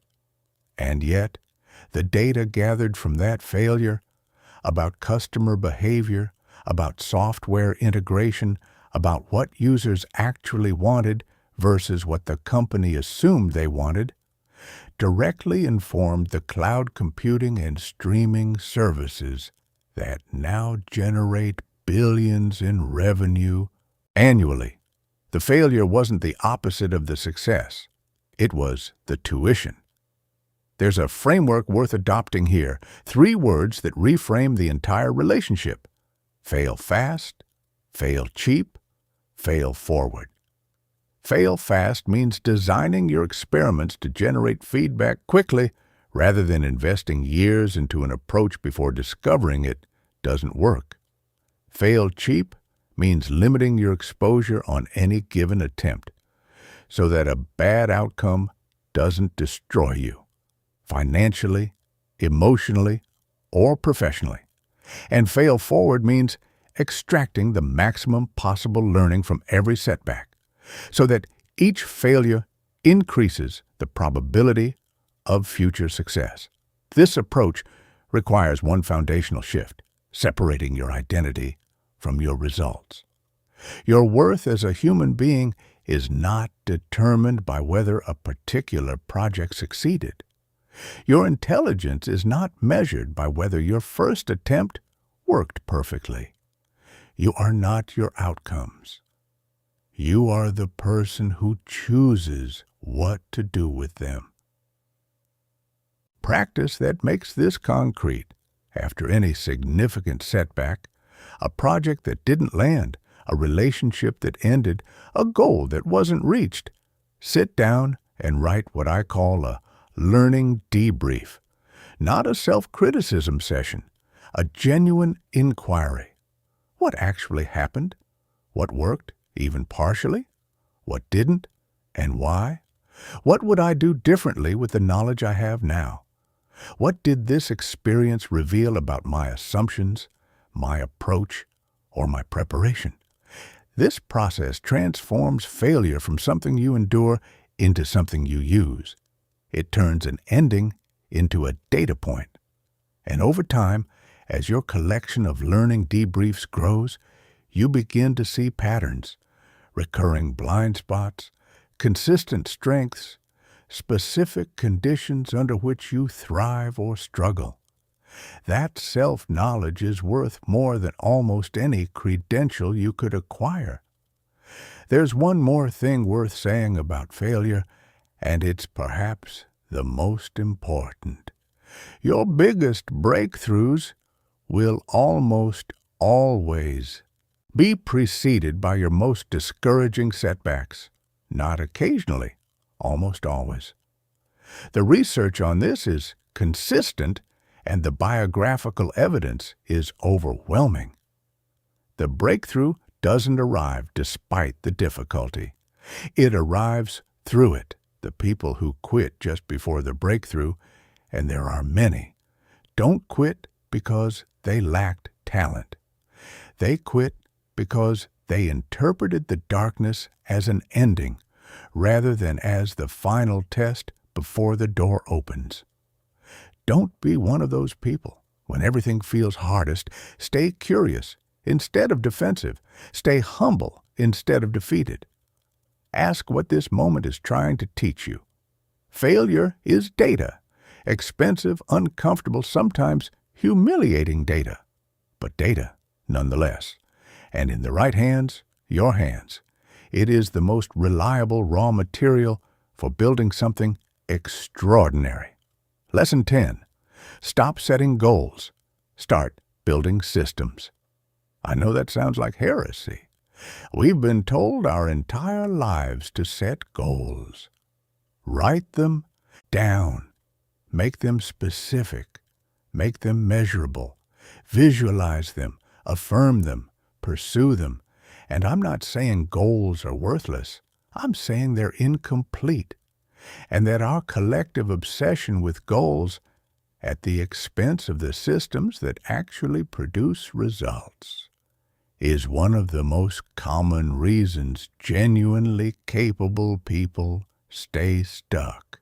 A: And yet, the data gathered from that failure about customer behavior, about software integration, about what users actually wanted versus what the company assumed they wanted, directly informed the cloud computing and streaming services that now generate billions in revenue annually. The failure wasn't the opposite of the success. It was the tuition. There's a framework worth adopting here, 3 words that reframe the entire relationship: fail fast, fail cheap, fail forward. Fail fast means designing your experiments to generate feedback quickly rather than investing years into an approach before discovering it doesn't work. Fail cheap means limiting your exposure on any given attempt so that a bad outcome doesn't destroy you, financially, emotionally, or professionally. And fail forward means extracting the maximum possible learning from every setback, so that each failure increases the probability of future success. This approach requires one foundational shift. separating your identity from your results. Your worth as a human being is not determined by whether a particular project succeeded. Your intelligence is not measured by whether your first attempt worked perfectly. You are not your outcomes. You are the person who chooses what to do with them. Practice that makes this concrete. After any significant setback, a project that didn't land, a relationship that ended, a goal that wasn't reached, sit down and write what I call a learning debrief. Not a self-criticism session, a genuine inquiry. What actually happened? What worked, even partially? What didn't, and why? What would I do differently with the knowledge I have now? What did this experience reveal about my assumptions, my approach, or my preparation? This process transforms failure from something you endure into something you use. It turns an ending into a data point. And over time, as your collection of learning debriefs grows, you begin to see patterns, recurring blind spots, consistent strengths, specific conditions under which you thrive or struggle. That self-knowledge is worth more than almost any credential you could acquire. There's one more thing worth saying about failure, and it's perhaps the most important. Your biggest breakthroughs will almost always be preceded by your most discouraging setbacks. Not occasionally, almost always. The research on this is consistent, and the biographical evidence is overwhelming. The breakthrough doesn't arrive despite the difficulty. It arrives through it. The people who quit just before the breakthrough, and there are many, don't quit because they lacked talent. They quit because they interpreted the darkness as an ending rather than as the final test before the door opens. Don't be one of those people. When everything feels hardest, stay curious instead of defensive. Stay humble instead of defeated. Ask what this moment is trying to teach you. Failure is data. Expensive, uncomfortable, sometimes humiliating data. But data, nonetheless. And in the right hands, your hands, it is the most reliable raw material for building something extraordinary. Lesson 10. Stop setting goals. Start building systems. I know that sounds like heresy. We've been told our entire lives to set goals. Write them down. Make them specific. Make them measurable. Visualize them. Affirm them. Pursue them. And I'm not saying goals are worthless. I'm saying they're incomplete. And that our collective obsession with goals at the expense of the systems that actually produce results is one of the most common reasons genuinely capable people stay stuck.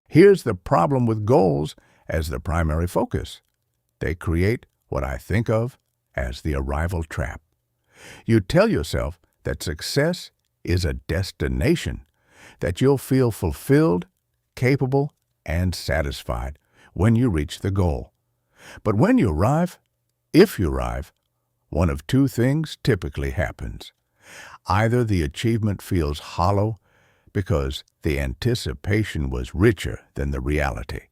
A: Here's the problem with goals as the primary focus. They create what I think of as the arrival trap. You tell yourself that success is a destination, that you'll feel fulfilled, capable, and satisfied when you reach the goal. But when you arrive, if you arrive, one of two things typically happens. Either the achievement feels hollow because the anticipation was richer than the reality,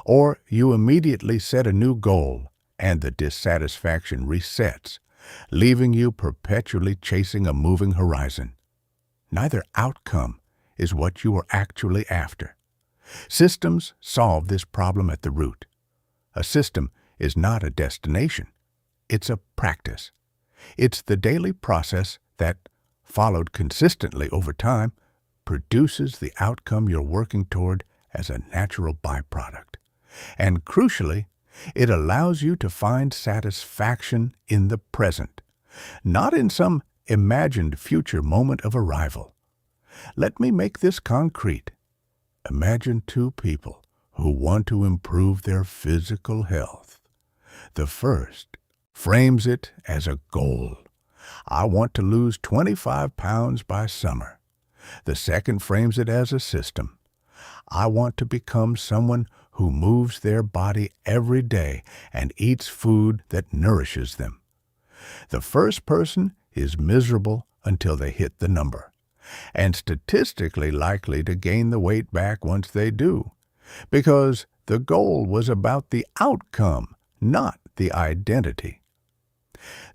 A: or you immediately set a new goal and the dissatisfaction resets, leaving you perpetually chasing a moving horizon. Neither outcome is what you are actually after. Systems solve this problem at the root. A system is not a destination. It's a practice. It's the daily process that, followed consistently over time, produces the outcome you're working toward as a natural byproduct. And crucially, it allows you to find satisfaction in the present, not in some imagined future moment of arrival. Let me make this concrete. Imagine two people who want to improve their physical health. The first frames it as a goal. I want to lose 25 pounds by summer. The second frames it as a system. I want to become someone who moves their body every day and eats food that nourishes them. The first person is miserable until they hit the number, and statistically likely to gain the weight back once they do, because the goal was about the outcome, not the identity.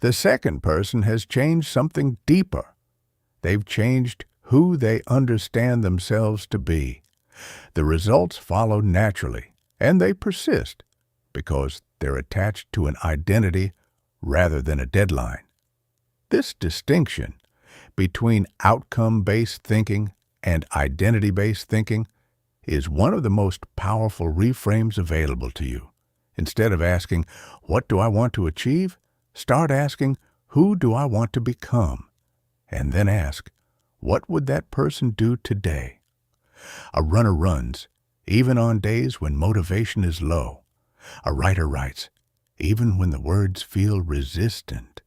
A: The second person has changed something deeper. They've changed who they understand themselves to be. The results follow naturally, and they persist because they're attached to an identity rather than a deadline. This distinction between outcome-based thinking and identity-based thinking is one of the most powerful reframes available to you. Instead of asking, "What do I want to achieve?" start asking, "Who do I want to become?" And then ask, "What would that person do today?" A runner runs, even on days when motivation is low. A writer writes, even when the words feel resistant.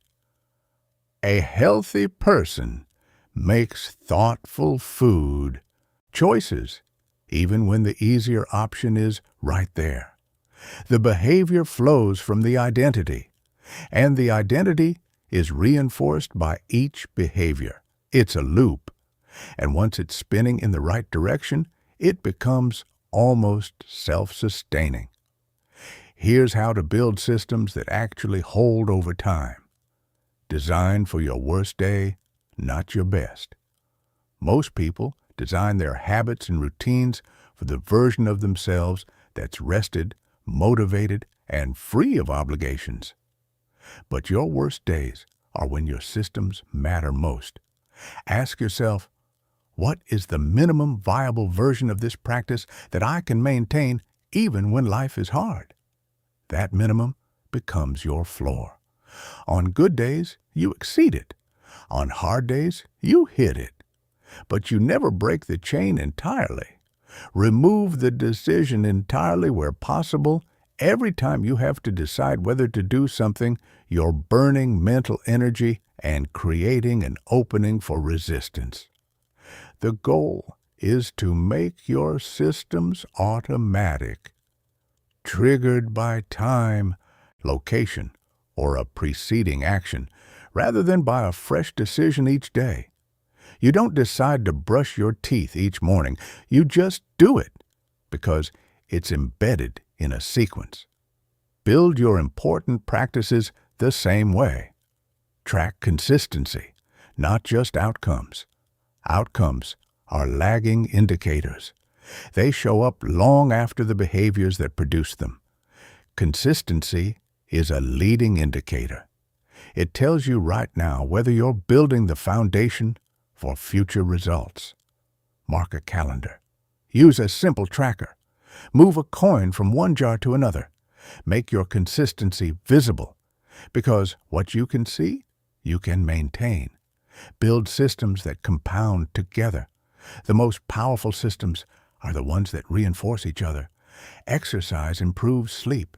A: A healthy person makes thoughtful food choices, even when the easier option is right there. The behavior flows from the identity, and the identity is reinforced by each behavior. It's a loop, and once it's spinning in the right direction, it becomes almost self-sustaining. Here's how to build systems that actually hold over time. Design for your worst day, not your best. Most people design their habits and routines for the version of themselves that's rested, motivated, and free of obligations. But your worst days are when your systems matter most. Ask yourself, what is the minimum viable version of this practice that I can maintain even when life is hard? That minimum becomes your floor. On good days, you exceed it. On hard days, you hit it. But you never break the chain entirely. Remove the decision entirely where possible. Every time you have to decide whether to do something, you're burning mental energy and creating an opening for resistance. The goal is to make your systems automatic, triggered by time, location, or a preceding action, rather than by a fresh decision each day. You don't decide to brush your teeth each morning. You just do it because it's embedded in a sequence. Build your important practices the same way. Track consistency, not just outcomes. Outcomes are lagging indicators. They show up long after the behaviors that produce them. Consistency is a leading indicator. It tells you right now whether you're building the foundation for future results. Mark a calendar. Use a simple tracker. Move a coin from one jar to another. Make your consistency visible, because what you can see, you can maintain. Build systems that compound together. The most powerful systems are the ones that reinforce each other. Exercise improves sleep.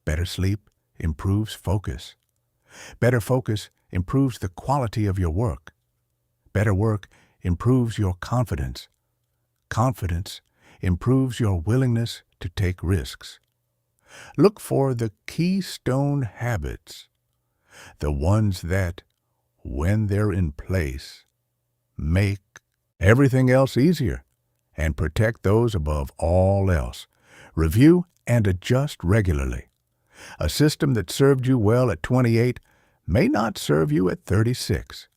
A: Better sleep improves focus. Better focus improves the quality of your work. Better work improves your confidence. Confidence improves your willingness to take risks. Look for the keystone habits, the ones that, when they're in place, make everything else easier and protect those above all else. Review and adjust regularly. A system that served you well at 28 may not serve you at 36.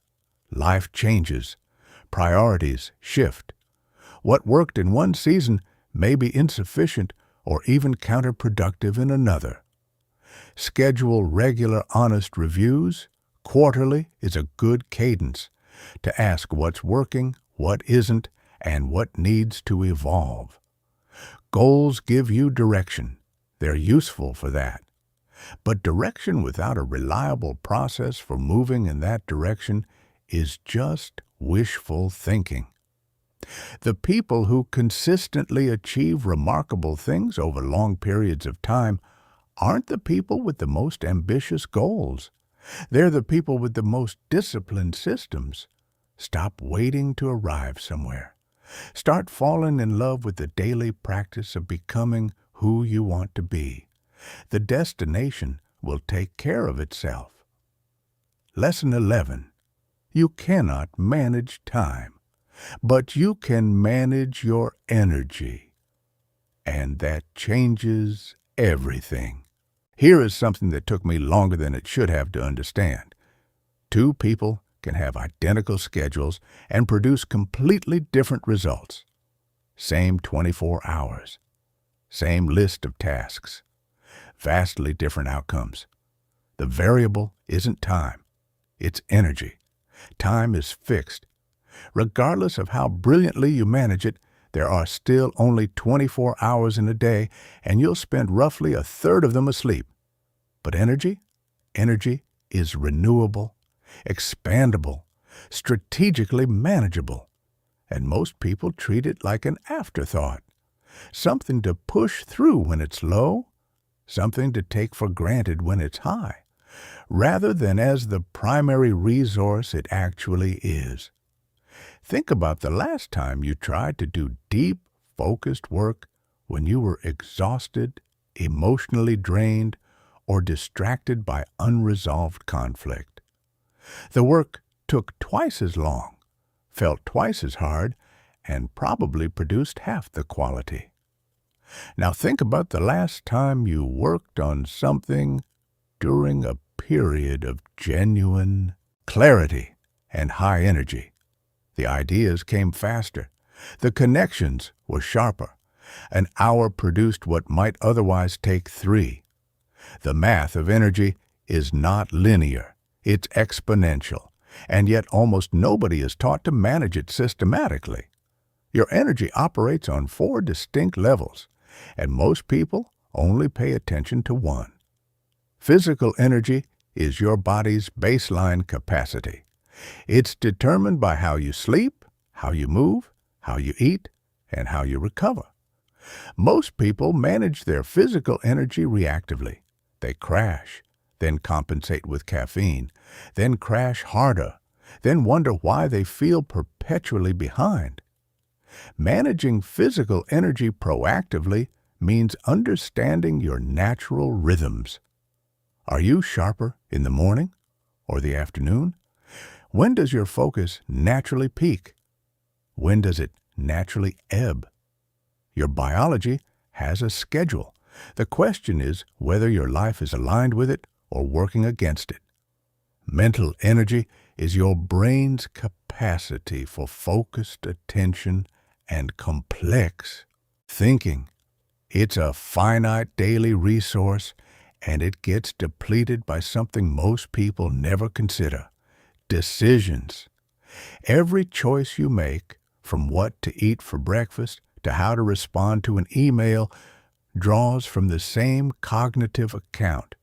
A: Life changes. Priorities shift. What worked in one season may be insufficient or even counterproductive in another. Schedule regular, honest reviews. Quarterly is a good cadence to ask what's working, what isn't, and what needs to evolve. Goals give you direction. They're useful for that. But direction without a reliable process for moving in that direction is just wishful thinking. The people who consistently achieve remarkable things over long periods of time aren't the people with the most ambitious goals. They're the people with the most disciplined systems. Stop waiting to arrive somewhere. Start falling in love with the daily practice of becoming who you want to be. The destination will take care of itself. Lesson 11. You cannot manage time, but you can manage your energy. And that changes everything. Here is something that took me longer than it should have to understand. Two people can have identical schedules and produce completely different results. Same 24 hours. Same list of tasks. Vastly different outcomes. The variable isn't time. It's energy. Time is fixed. Regardless of how brilliantly you manage it, there are still only 24 hours in a day, and you'll spend roughly a third of them asleep. But energy? Energy is renewable, expandable, strategically manageable, and most people treat it like an afterthought, something to push through when it's low, something to take for granted when it's high, rather than as the primary resource it actually is. Think about the last time you tried to do deep, focused work when you were exhausted, emotionally drained, or distracted by unresolved conflict. The work took twice as long, felt twice as hard, and probably produced half the quality. Now think about the last time you worked on something during a period of genuine clarity and high energy. The ideas came faster. The connections were sharper. An hour produced what might otherwise take 3. The math of energy is not linear. It's exponential, and yet almost nobody is taught to manage it systematically. Your energy operates on 4 distinct levels, and most people only pay attention to one. Physical energy is your body's baseline capacity. It's determined by how you sleep, how you move, how you eat, and how you recover. Most people manage their physical energy reactively. They crash, then compensate with caffeine, then crash harder, then wonder why they feel perpetually behind. Managing physical energy proactively means understanding your natural rhythms. Are you sharper in the morning or the afternoon? When does your focus naturally peak? When does it naturally ebb? Your biology has a schedule. The question is whether your life is aligned with it or working against it. Mental energy is your brain's capacity for focused attention and complex thinking. It's a finite daily resource, and it gets depleted by something most people never consider: decisions. Every choice you make, from what to eat for breakfast to how to respond to an email, draws from the same cognitive account.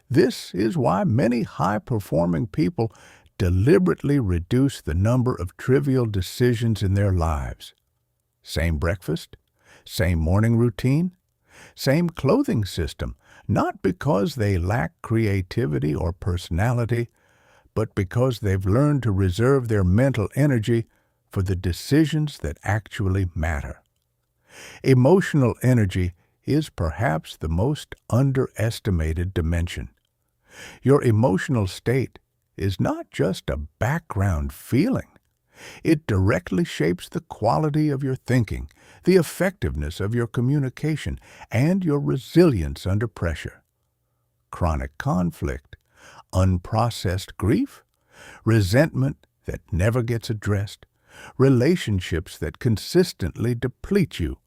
A: This is why many high-performing people deliberately reduce the number of trivial decisions in their lives. Same breakfast, same morning routine, same clothing system, not because they lack creativity or personality, but because they've learned to reserve their mental energy for the decisions that actually matter. Emotional energy is perhaps the most underestimated dimension. Your emotional state is not just a background feeling. It directly shapes the quality of your thinking, the effectiveness of your communication, and your resilience under pressure. Chronic conflict, unprocessed grief, resentment that never gets addressed, relationships that consistently deplete you.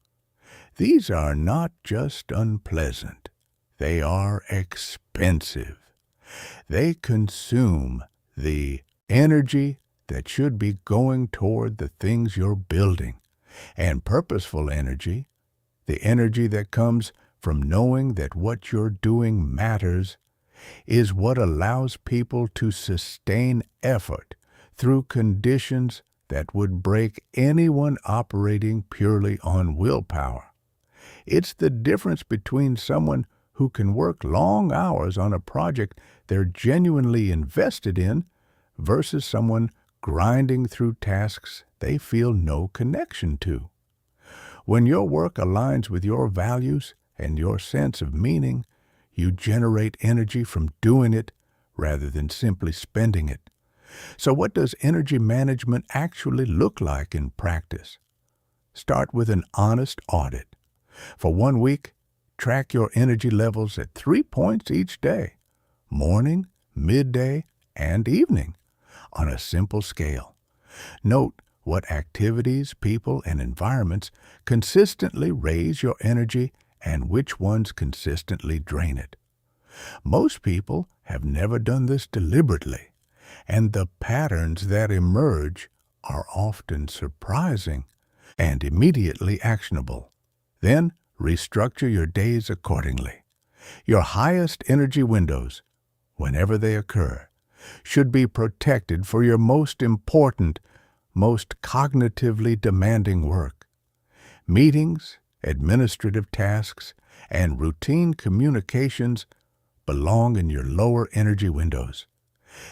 A: These are not just unpleasant. They are expensive. They consume the energy that should be going toward the things you're building. And purposeful energy, the energy that comes from knowing that what you're doing matters, is what allows people to sustain effort through conditions that would break anyone operating purely on willpower. It's the difference between someone who can work long hours on a project they're genuinely invested in versus someone grinding through tasks they feel no connection to. When your work aligns with your values and your sense of meaning, you generate energy from doing it rather than simply spending it. So what does energy management actually look like in practice? Start with an honest audit. For 1 week, track your energy levels at 3 points each day: morning, midday, and evening, on a simple scale. Note what activities, people, and environments consistently raise your energy and which ones consistently drain it. Most people have never done this deliberately, and the patterns that emerge are often surprising and immediately actionable. Then restructure your days accordingly. Your highest energy windows, whenever they occur, should be protected for your most important, most cognitively demanding work. Meetings, administrative tasks, and routine communications belong in your lower energy windows.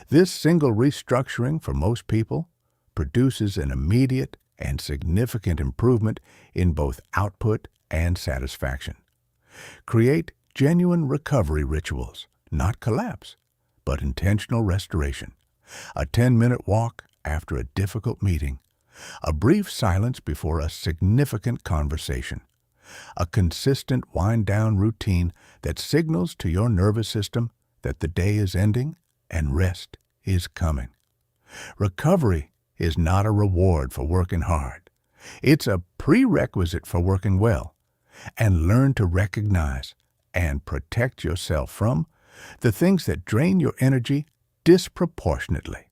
A: This single restructuring for most people produces an immediate and significant improvement in both output and satisfaction. Create genuine recovery rituals, not collapse, but intentional restoration. A 10-minute walk after a difficult meeting, a brief silence before a significant conversation, a consistent wind-down routine that signals to your nervous system that the day is ending and rest is coming. Recovery is not a reward for working hard. It's a prerequisite for working well. And learn to recognize and protect yourself from the things that drain your energy disproportionately.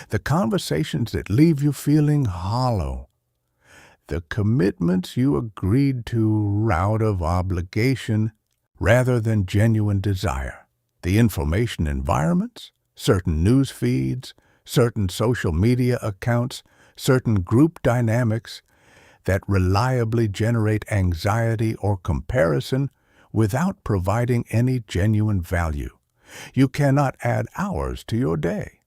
A: The conversations that leave you feeling hollow. The commitments you agreed to out of obligation rather than genuine desire. The information environments, certain news feeds, certain social media accounts, certain group dynamics that reliably generate anxiety or comparison without providing any genuine value. You cannot add hours to your day,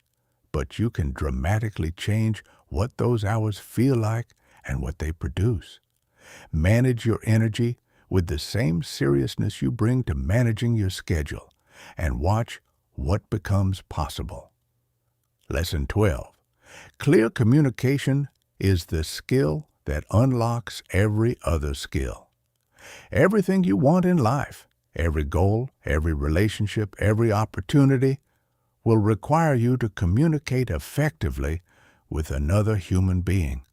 A: but you can dramatically change what those hours feel like and what they produce. Manage your energy with the same seriousness you bring to managing your schedule, and watch what becomes possible. Lesson 12. Clear communication is the skill that unlocks every other skill. Everything you want in life, every goal, every relationship, every opportunity, will require you to communicate effectively with another human being.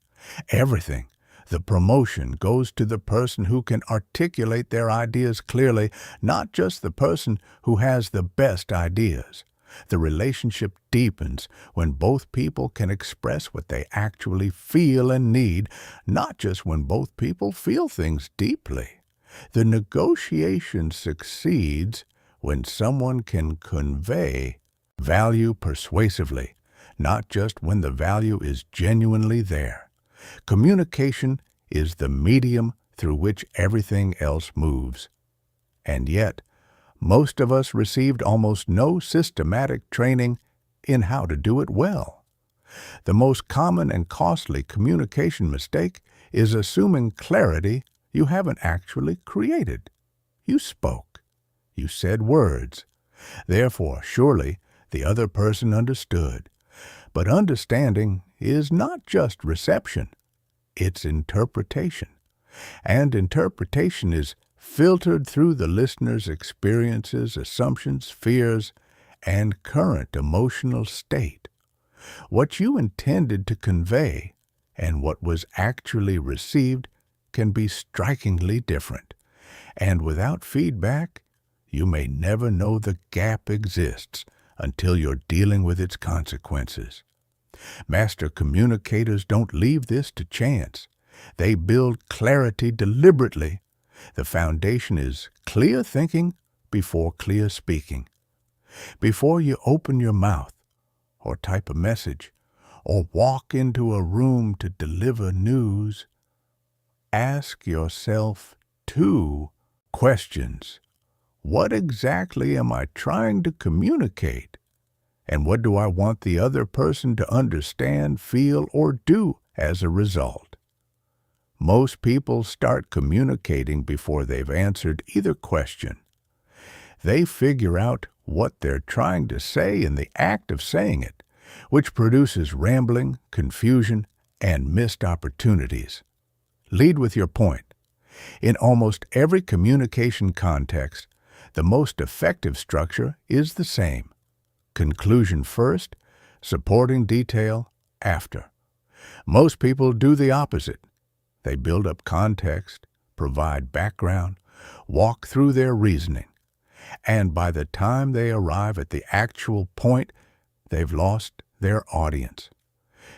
A: Everything. The promotion goes to the person who can articulate their ideas clearly, not just the person who has the best ideas. The relationship deepens when both people can express what they actually feel and need, not just when both people feel things deeply. The negotiation succeeds when someone can convey value persuasively, not just when the value is genuinely there. Communication is the medium through which everything else moves. And yet, most of us received almost no systematic training in how to do it well. The most common and costly communication mistake is assuming clarity you haven't actually created. You spoke. You said words. Therefore, surely, the other person understood. But understanding is not just reception. It's interpretation. And interpretation is filtered through the listener's experiences, assumptions, fears, and current emotional state. What you intended to convey and what was actually received can be strikingly different. And without feedback, you may never know the gap exists until you're dealing with its consequences. Master communicators don't leave this to chance. They build clarity deliberately. The foundation is clear thinking before clear speaking. Before you open your mouth, or type a message, or walk into a room to deliver news, ask yourself 2 questions. What exactly am I trying to communicate? And what do I want the other person to understand, feel, or do as a result? Most people start communicating before they've answered either question. They figure out what they're trying to say in the act of saying it, which produces rambling, confusion, and missed opportunities. Lead with your point. In almost every communication context, the most effective structure is the same. Conclusion first, supporting detail after. Most people do the opposite. They build up context, provide background, walk through their reasoning, and by the time they arrive at the actual point, they've lost their audience.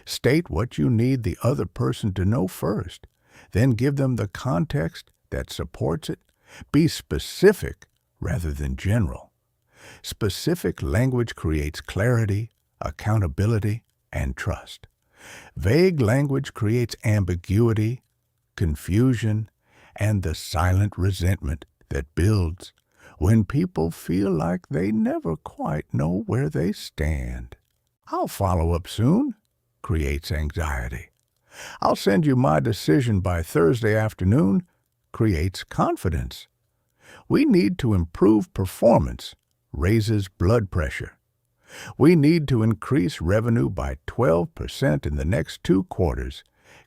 A: State what you need the other person to know first, then give them the context that supports it. Be specific rather than general. Specific language creates clarity, accountability, and trust. Vague language creates ambiguity, confusion, and the silent resentment that builds when people feel like they never quite know where they stand. "I'll follow up soon" creates anxiety. "I'll send you my decision by Thursday afternoon" creates confidence. "We need to improve performance" raises blood pressure. "We need to increase revenue by 12% in the next 2 quarters"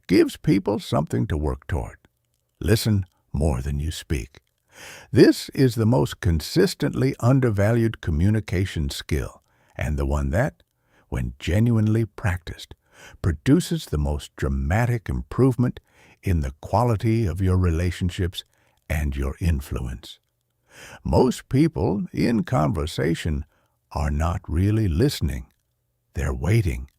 A: gives people something to work toward. Listen more than you speak. This is the most consistently undervalued communication skill, and the one that, when genuinely practiced, produces the most dramatic improvement in the quality of your relationships and your influence. Most people in conversation are not really listening. They're waiting.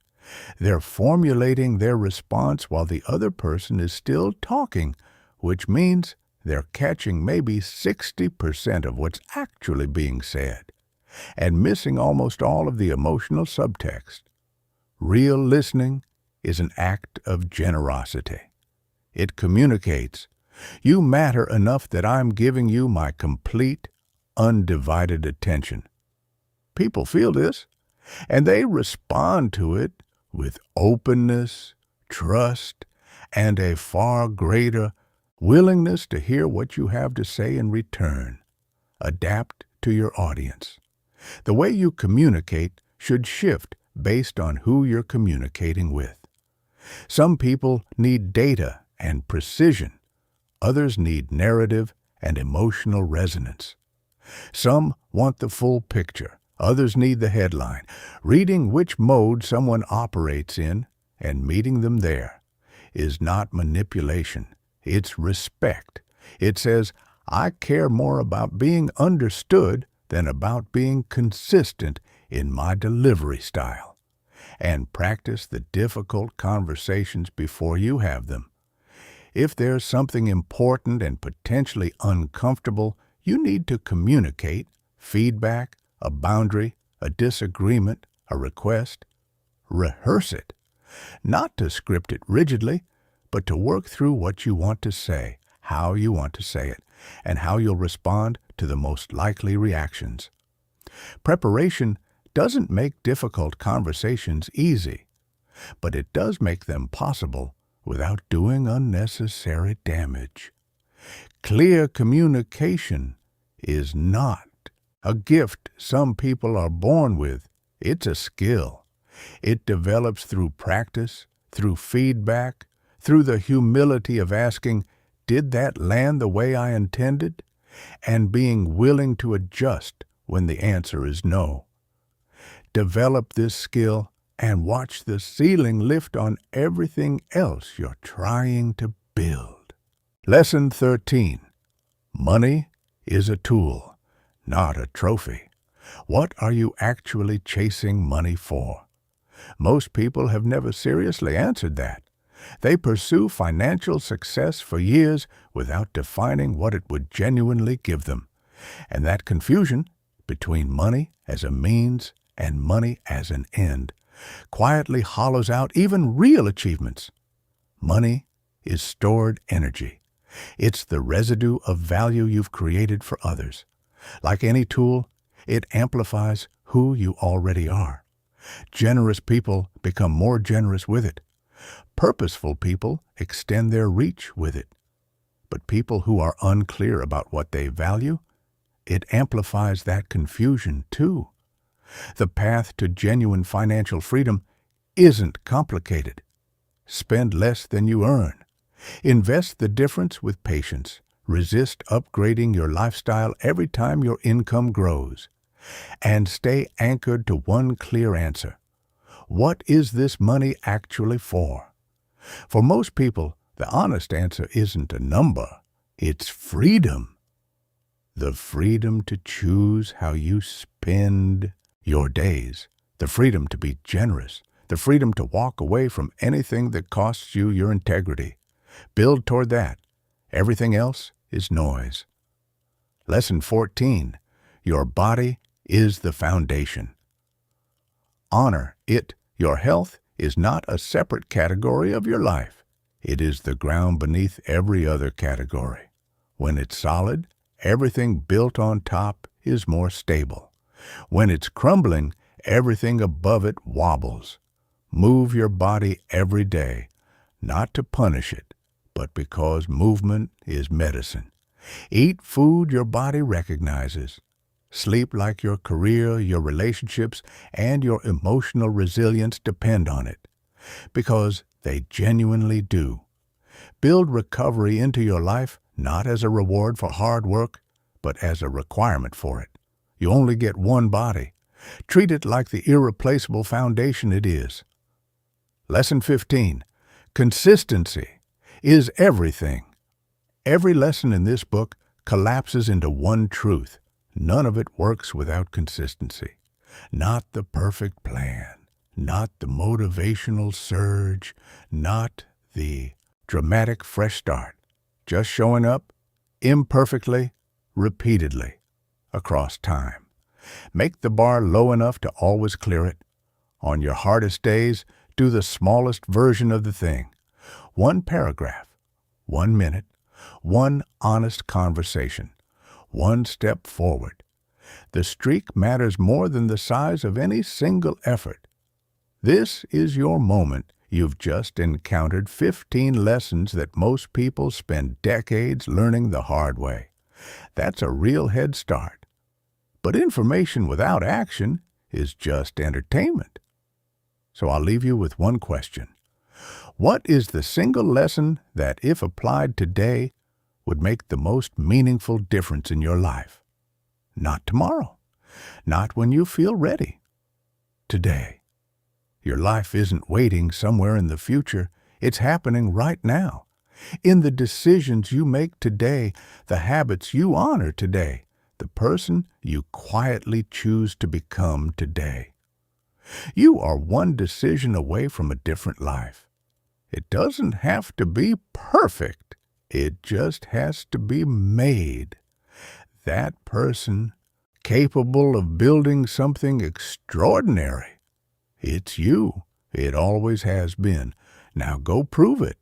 A: They're formulating their response while the other person is still talking, which means they're catching maybe 60% of what's actually being said and missing almost all of the emotional subtext. Real listening is an act of generosity. It communicates, "You matter enough that I'm giving you my complete, undivided attention." People feel this, and they respond to it with openness, trust, and a far greater willingness to hear what you have to say in return. Adapt to your audience. The way you communicate should shift based on who you're communicating with. Some people need data and precision. Others need narrative and emotional resonance. Some want the full picture. Others need the headline. Reading which mode someone operates in and meeting them there is not manipulation. It's respect. It says, "I care more about being understood than about being consistent in my delivery style." And practice the difficult conversations before you have them. If there's something important and potentially uncomfortable, you need to communicate feedback, a boundary, a disagreement, a request. Rehearse it. Not to script it rigidly, but to work through what you want to say, how you want to say it, and how you'll respond to the most likely reactions. Preparation doesn't make difficult conversations easy, but it does make them possible without doing unnecessary damage. Clear communication is not a gift some people are born with. It's a skill. It develops through practice, through feedback, through the humility of asking, "Did that land the way I intended?" and being willing to adjust when the answer is no. Develop this skill and watch the ceiling lift on everything else you're trying to build. Lesson 13. Money is a tool, not a trophy. What are you actually chasing money for? Most people have never seriously answered that. They pursue financial success for years without defining what it would genuinely give them. And that confusion between money as a means and money as an end quietly hollows out even real achievements. Money is stored energy. It's the residue of value you've created for others. Like any tool, it amplifies who you already are. Generous people become more generous with it. Purposeful people extend their reach with it. But people who are unclear about what they value, it amplifies that confusion too. The path to genuine financial freedom isn't complicated. Spend less than you earn. Invest the difference with patience. Resist upgrading your lifestyle every time your income grows. And stay anchored to one clear answer. What is this money actually for? For most people, the honest answer isn't a number. It's freedom. The freedom to choose how you spend your days. The freedom to be generous. The freedom to walk away from anything that costs you your integrity. Build toward that. Everything else is noise. Lesson 14. Your body is the foundation. Honor it. Your health is not a separate category of your life. It is the ground beneath every other category. When it's solid, everything built on top is more stable. When it's crumbling, everything above it wobbles. Move your body every day, not to punish it, but because movement is medicine. Eat food your body recognizes. Sleep like your career, your relationships, and your emotional resilience depend on it, because they genuinely do. Build recovery into your life not as a reward for hard work, but as a requirement for it. You only get one body. Treat it like the irreplaceable foundation it is. Lesson 15. Consistency is everything. Every lesson in this book collapses into one truth. None of it works without consistency. Not the perfect plan, not the motivational surge, not the dramatic fresh start. Just showing up, imperfectly, repeatedly, across time. Make the bar low enough to always clear it. On your hardest days, do the smallest version of the thing. One paragraph, 1 minute, one honest conversation, one step forward. The streak matters more than the size of any single effort. This is your moment. You've just encountered 15 lessons that most people spend decades learning the hard way. That's a real head start. But information without action is just entertainment. So I'll leave you with one question. What is the single lesson that, if applied today, would make the most meaningful difference in your life? Not tomorrow. Not when you feel ready. Today. Your life isn't waiting somewhere in the future. It's happening right now. In the decisions you make today, the habits you honor today, the person you quietly choose to become today. You are one decision away from a different life. It doesn't have to be perfect. It just has to be made. That person capable of building something extraordinary. It's you. It always has been. Now go prove it.